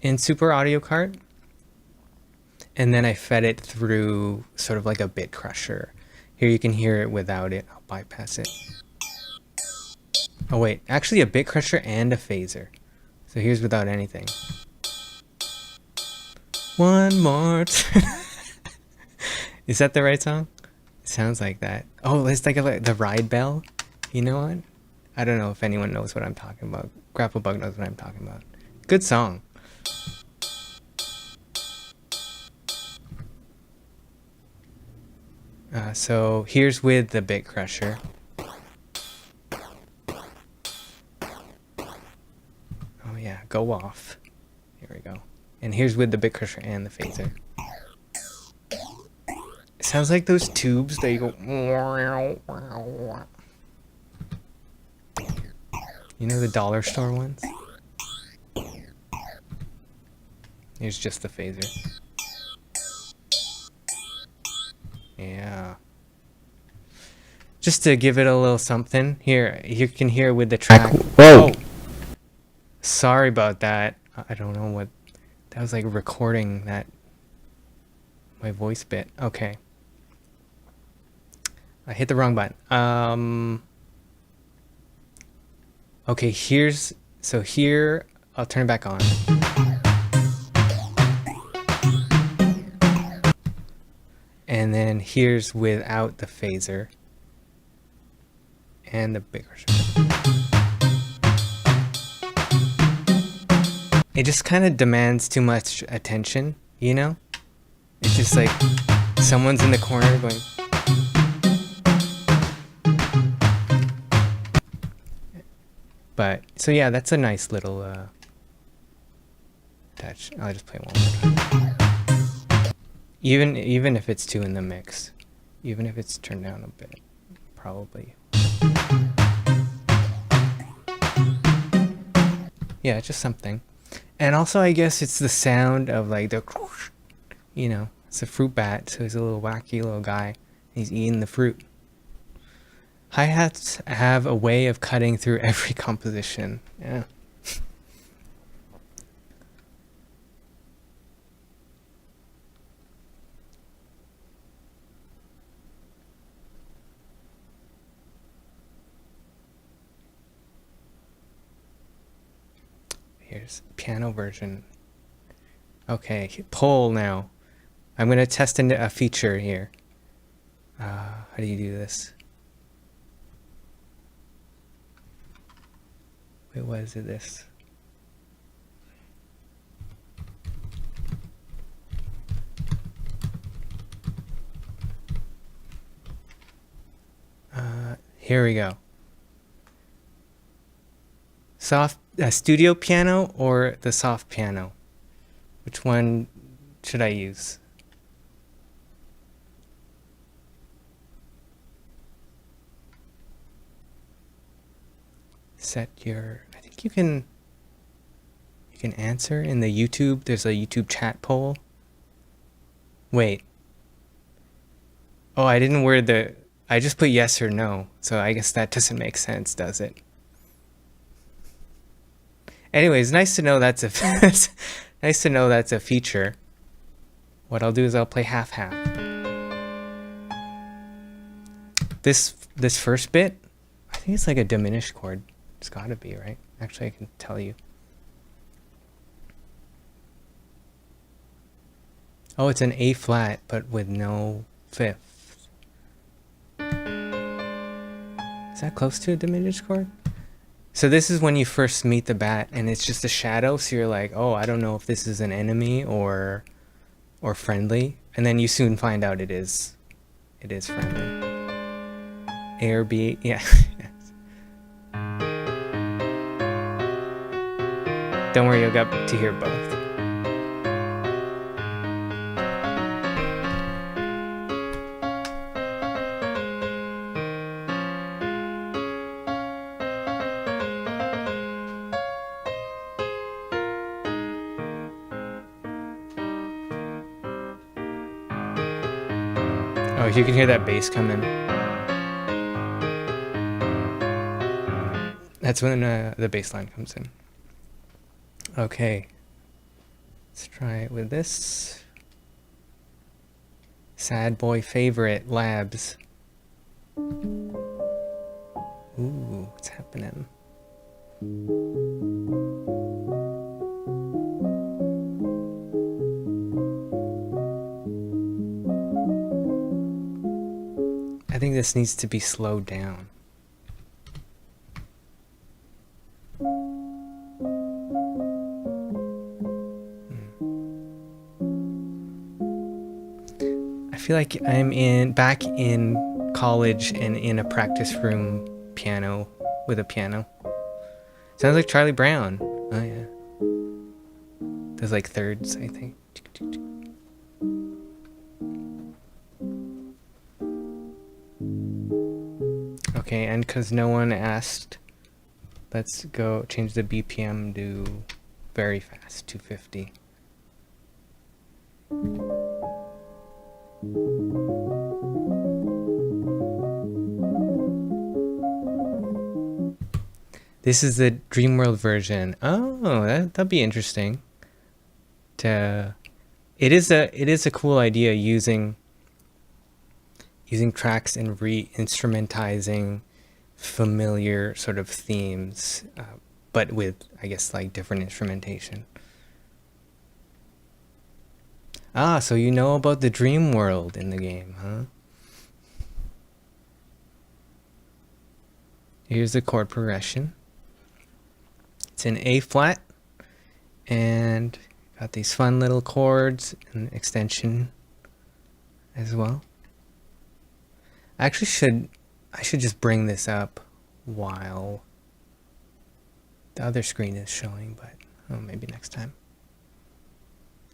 S2: in Super Audio Card, and then I fed it through sort of like a bit crusher. Here you can hear it without it. I'll bypass it. Oh wait, actually a bit crusher and a phaser. So here's without anything. One more. Is that the right song? It sounds like that. Oh, it's like the ride bell. You know what? I don't know if anyone knows what I'm talking about. Grapplebug knows what I'm talking about. Good song. So here's with the bit crusher. Oh yeah, go off. Here we go. And here's with the bit crusher and the phaser. It sounds like those tubes that you go. You know the dollar store ones? Here's just the phaser. Yeah. Just to give it a little something. Here, you can hear with the track.
S3: Whoa!
S2: Oh. Sorry about that. I don't know what that was, like recording that my voice bit. Okay. I hit the wrong button. Okay, here I'll turn it back on. And then here's without the phaser and the bigger screen. It just kind of demands too much attention, you know? It's just like someone's in the corner going. But so yeah, that's a nice little touch. I'll just play one more time. Even if it's two in the mix, even if it's turned down a bit, probably. Yeah, just something. And also, I guess it's the sound of like the, you know, it's a fruit bat, so he's a little wacky little guy. He's eating the fruit. Hi-hats have a way of cutting through every composition. Yeah. Here's piano version. Okay, poll now. I'm gonna test into a feature here. How do you do this? Wait, what is it? This? Here we go. Studio piano or the soft piano? Which one should I use? Set your, I think you can answer in the YouTube. There's a YouTube chat poll. Wait. Oh, I didn't word the, I just put yes or no. So I guess that doesn't make sense, does it? Anyways, nice to know that's a nice to know that's a feature. What I'll do is I'll play half-half. This first bit, I think it's like a diminished chord. It's gotta be, right? Actually, I can tell you. Oh, it's an A flat, but with no fifth. Is that close to a diminished chord? So this is when you first meet the bat, and it's just a shadow. So you're like, oh, I don't know if this is an enemy or friendly, and then you soon find out it is friendly. A or B, yeah. Don't worry, you'll get to hear both. Oh, you can hear that bass come in. That's when the bass line comes in. Okay, let's try it with this. Sad boy favorite, Labs. Ooh, what's happening? I think this needs to be slowed down. I feel like I'm back in college and in a practice room piano with a piano. Sounds like Charlie Brown. Oh yeah. There's like thirds, I think. Okay, and because no one asked, let's go change the BPM to very fast, 250. This is the Dreamworld version. Oh, that'd be interesting. It is a cool idea using tracks and re-instrumentizing familiar sort of themes, but with, I guess, like different instrumentation. Ah, so you know about the dream world in the game, huh? Here's the chord progression. It's in A flat, and got these fun little chords and extension as well. I should just bring this up while the other screen is showing, but maybe next time.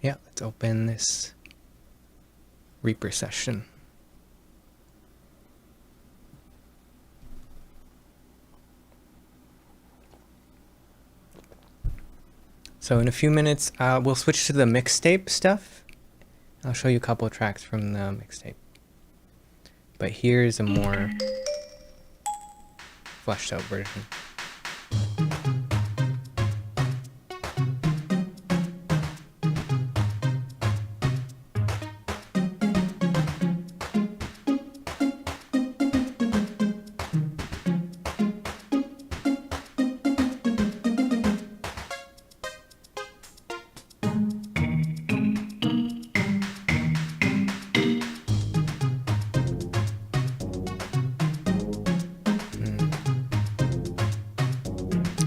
S2: Yeah, let's open this Reaper session. So in a few minutes, we'll switch to the mixtape stuff. I'll show you a couple of tracks from the mixtape. But here's a more fleshed out version.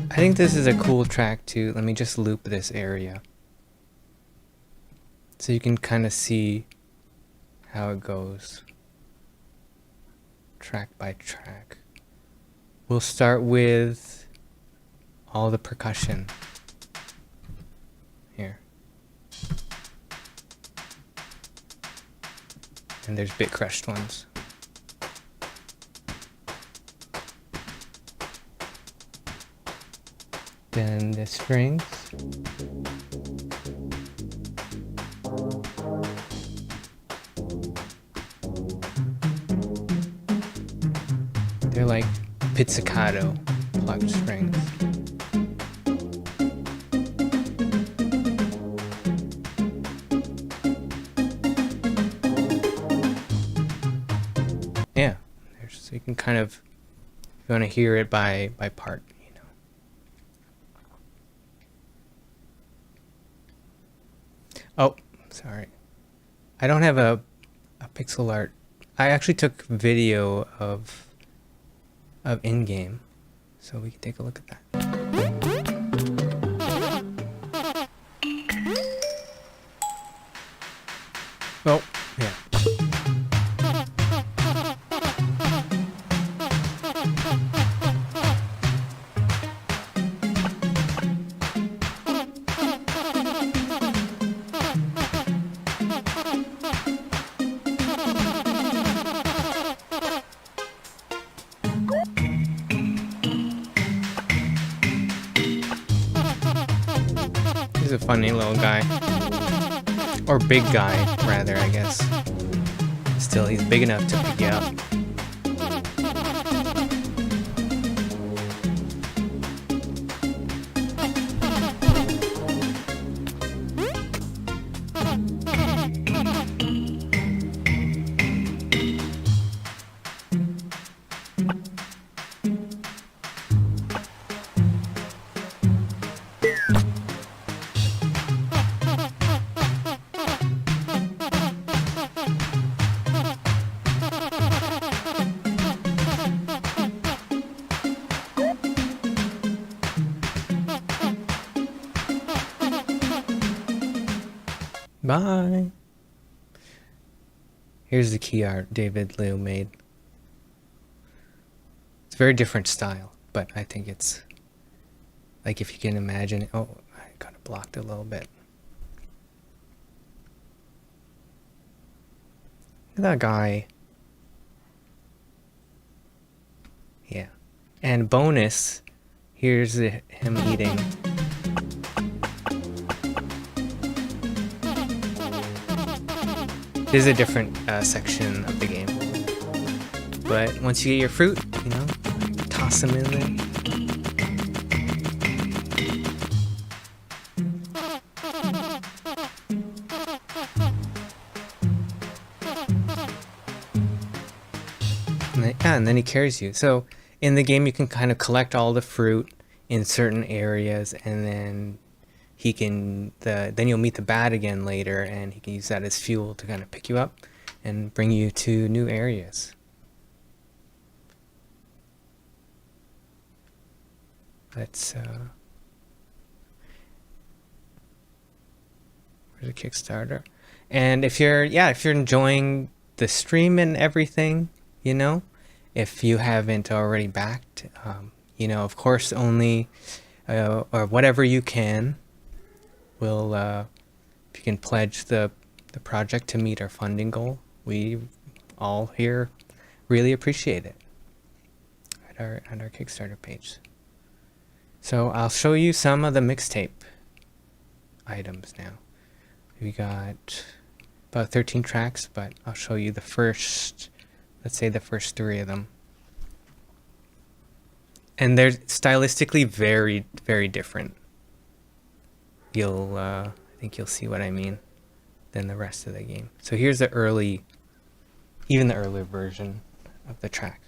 S2: I think this is a cool track too. Let me just loop this area so you can kind of see how it goes track by track. We'll start with all the percussion here. And there's bit crushed ones. Then the strings. They're like pizzicato plucked strings. Yeah, so you can kind of, if you want to hear it by part. Oh, sorry. I don't have a pixel art. I actually took video of in-game, so we can take a look at that. Oh, yeah. He's a funny little guy. Or big guy, rather, I guess. Still, he's big enough to pick you up. Bye. Here's the key art David Liu made. It's a very different style, but I think it's like, if you can imagine it. Oh, I kind of blocked it a little bit. Look at that guy. Yeah. And bonus, here's him eating. This is a different section of the game. But once you get your fruit, you know, toss them in there. Yeah, and then he carries you. So in the game, you can kind of collect all the fruit in certain areas, and then then you'll meet the bat again later, and he can use that as fuel to kind of pick you up and bring you to new areas. Let's where's the Kickstarter? And if you're enjoying the stream and everything, you know, if you haven't already backed, you know, of course, only or whatever you can will, if you can pledge the project to meet our funding goal, we all here really appreciate it at our Kickstarter page. So I'll show you some of the mixtape items now. We got about 13 tracks, but I'll show you the first, let's say the first 3 of them. And they're stylistically very, very different. I think you'll see what I mean, than the rest of the game. So here's the even the earlier version of the track.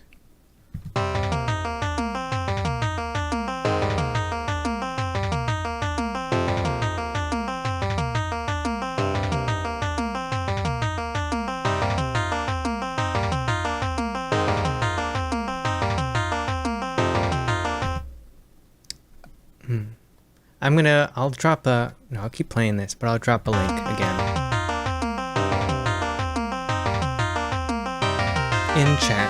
S2: I'll keep playing this, but I'll drop a link again in chat.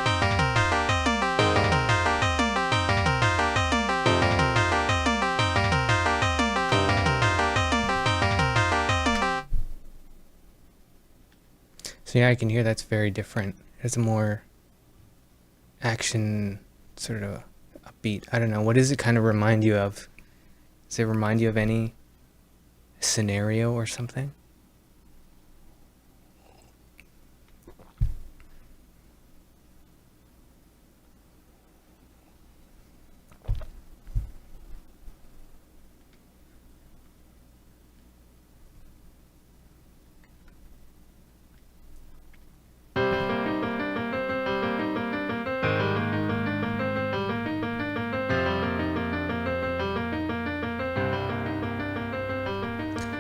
S2: So yeah, I can hear that's very different. It's a more action, sort of upbeat. I don't know, what does it kind of remind you of? Does it remind you of any scenario or something?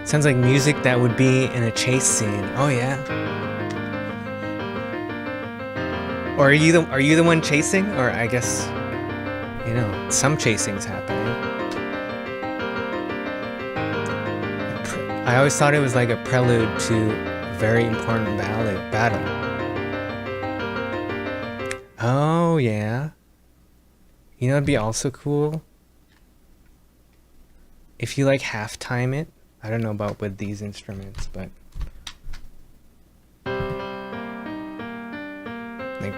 S2: Sounds like music that would be in a chase scene. Oh yeah. Or are you the one chasing? Or I guess, you know, some chasing's happening. I always thought it was like a prelude to a very important battle. Oh yeah. You know, it'd be also cool if you like half time it. I don't know about with these instruments, but like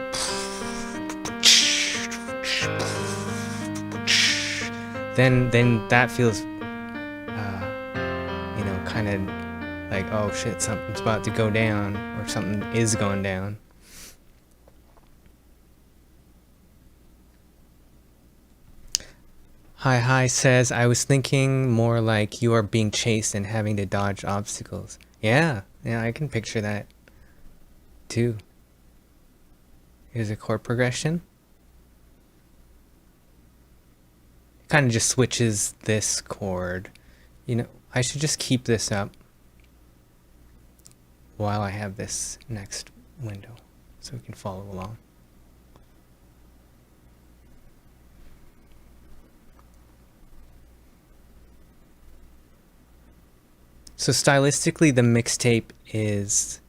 S2: then that feels you know, kind of like, oh shit, something's about to go down, or something is going down. Hi says, I was thinking more like you are being chased and having to dodge obstacles. Yeah, I can picture that too. Here's a chord progression. It kind of just switches this chord. You know, I should just keep this up while I have this next window so we can follow along. So stylistically, the mixtape is,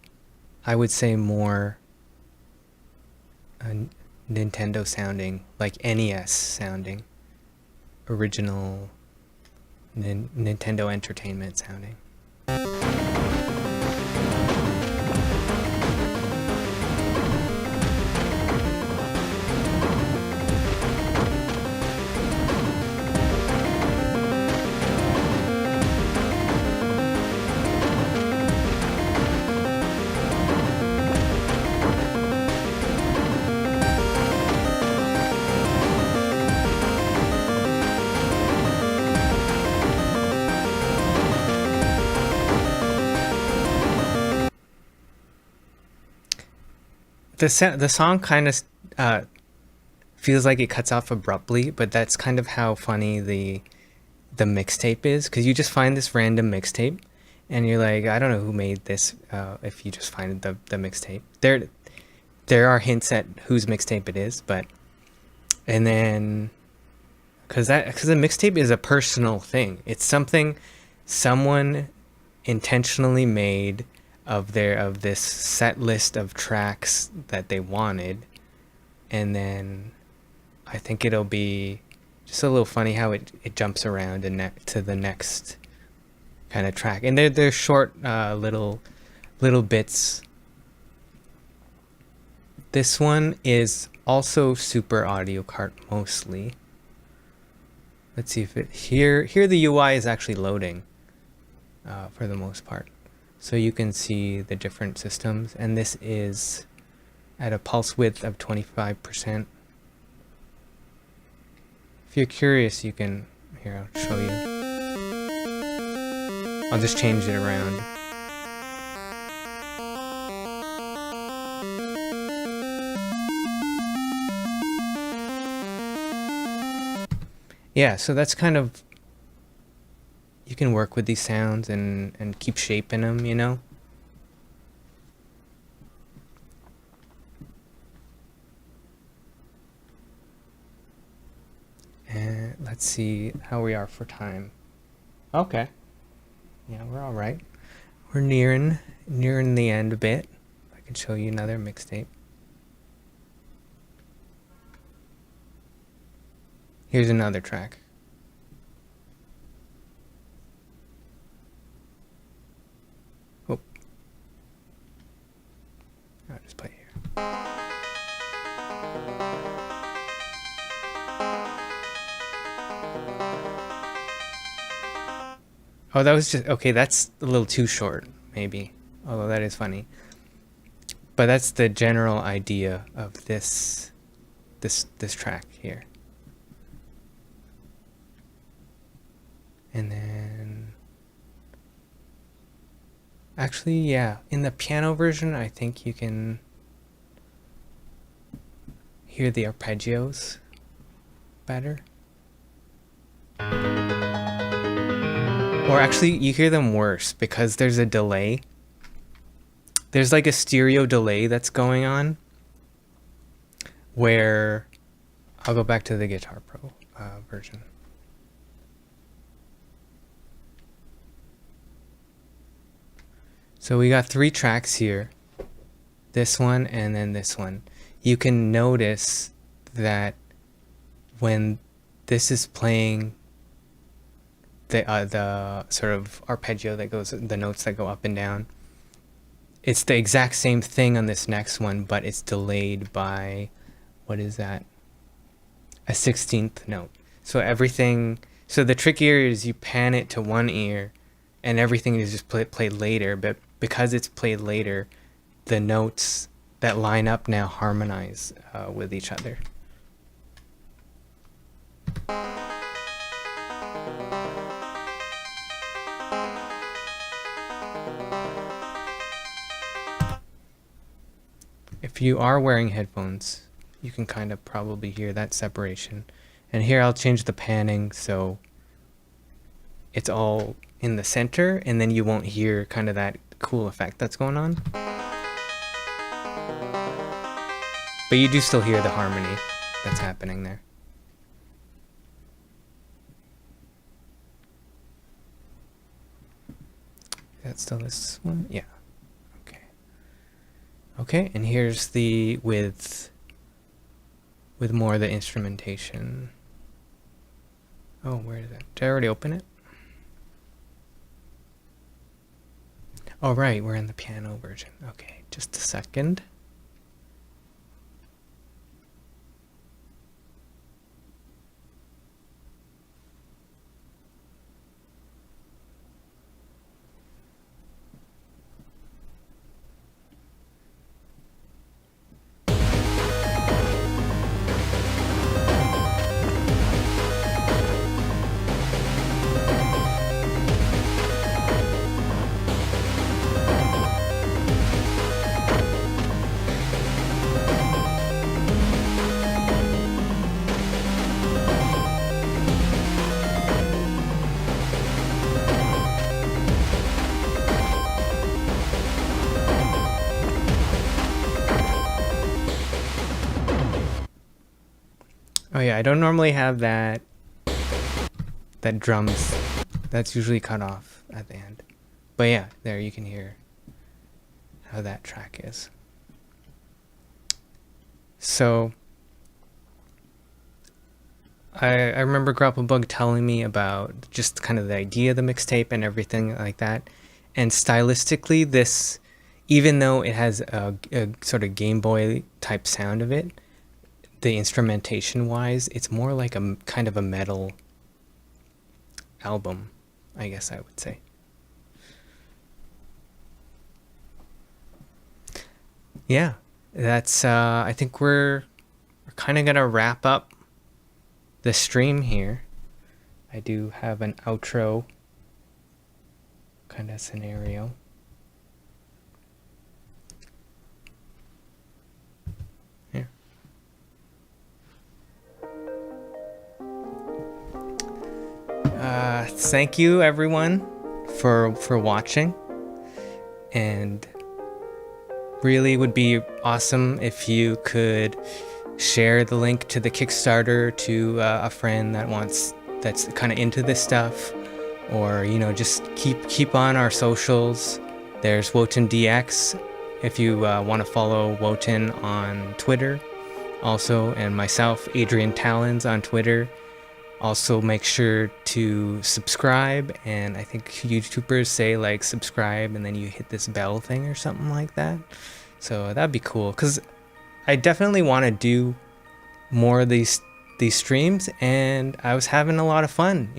S2: I would say, more Nintendo sounding, like NES sounding, original Nintendo Entertainment sounding. The song kind of feels like it cuts off abruptly, but that's kind of how funny the mixtape is, because you just find this random mixtape and you're like, I don't know who made this. If you just find the mixtape, there are hints at whose mixtape it is, but and then because a mixtape is a personal thing. It's something someone intentionally made of this set list of tracks that they wanted, and then I think it'll be just a little funny how it jumps around and to the next kind of track, and they're short little bits. This one is also Super Audio Cart mostly. Let's see if it here the UI is actually loading for the most part, so you can see the different systems, and this is at a pulse width of 25%. If you're curious, you can, here, I'll show you. I'll just change it around. Yeah, so that's kind of, you can work with these sounds and keep shaping them, you know? And let's see how we are for time. Okay. Yeah, we're all right. We're nearing the end a bit. I can show you another mixtape. Here's another track. Oh. I'll just play here. Oh, that was just, okay, that's a little too short, maybe. Although that is funny. But that's the general idea of this track here. And then, actually, yeah, in the piano version, I think you can hear the arpeggios better. Or actually, you hear them worse because there's a delay. There's like a stereo delay that's going on where, I'll go back to the Guitar Pro version. So we got 3 tracks here, this one and then this one. You can notice that when this is playing the sort of arpeggio that goes, the notes that go up and down, it's the exact same thing on this next one, but it's delayed by, what is that? A 16th note. So everything, so the trick here is you pan it to one ear and everything is just played later, but because it's played later, the notes that line up now harmonize with each other. If you are wearing headphones, you can kind of probably hear that separation. And here I'll change the panning so it's all in the center, and then you won't hear kind of that cool effect that's going on. But you do still hear the harmony that's happening there. That's still this one? Yeah. Okay. Okay, and here's the with more of the instrumentation. Oh, where is that? Did I already open it? Oh, right, we're in the piano version. Okay, just a second. yeah, I don't normally have that drums. That's usually cut off at the end. But yeah, there you can hear how that track is. So I remember Grapplebug telling me about just kind of the idea of the mixtape and everything like that. And stylistically, this, even though it has a sort of Game Boy type sound of it, the instrumentation wise, it's more like a kind of a metal album, I guess I would say. Yeah, that's I think we're kind of gonna wrap up the stream here. I do have an outro kind of scenario. Here. Thank you everyone for watching, and really would be awesome if you could share the link to the Kickstarter to a friend that's kind of into this stuff, or just keep on our socials. There's Woten DX if you want to follow Woten on Twitter, also, and myself, Adrian Talens, on Twitter. Also, make sure to subscribe, and I think YouTubers say like subscribe and then you hit this bell thing or something like that. So that'd be cool, because I definitely want to do more of these streams, and I was having a lot of fun,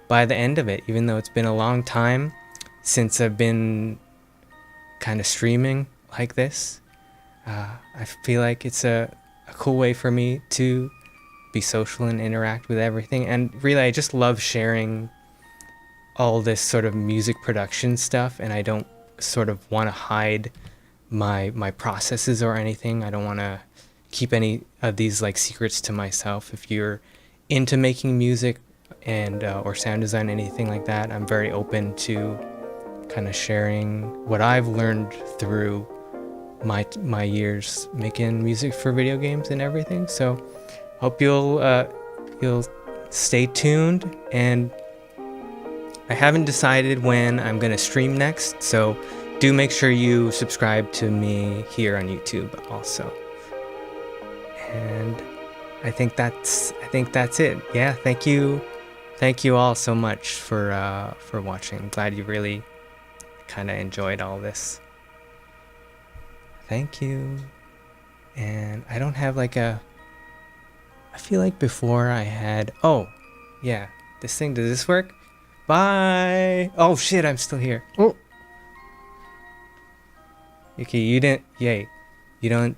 S2: by the end of it, even though it's been a long time since I've been kind of streaming like this. I feel like it's a cool way for me to be social and interact with everything, and really I just love sharing all this sort of music production stuff, and I don't sort of want to hide my processes or anything. I don't want to keep any of these like secrets to myself. If you're into making music and or sound design, anything like that, I'm very open to kind of sharing what I've learned through my years making music for video games and everything. So hope you'll stay tuned, and I haven't decided when I'm gonna stream next, so do make sure you subscribe to me here on YouTube also. And I think that's it. Yeah, thank you all so much for watching. I'm glad you really kind of enjoyed all this. Thank you. And I don't have like I feel like before I had, oh yeah, this thing, does this work? Bye. Oh shit, I'm still here. Oh. Okay, you don't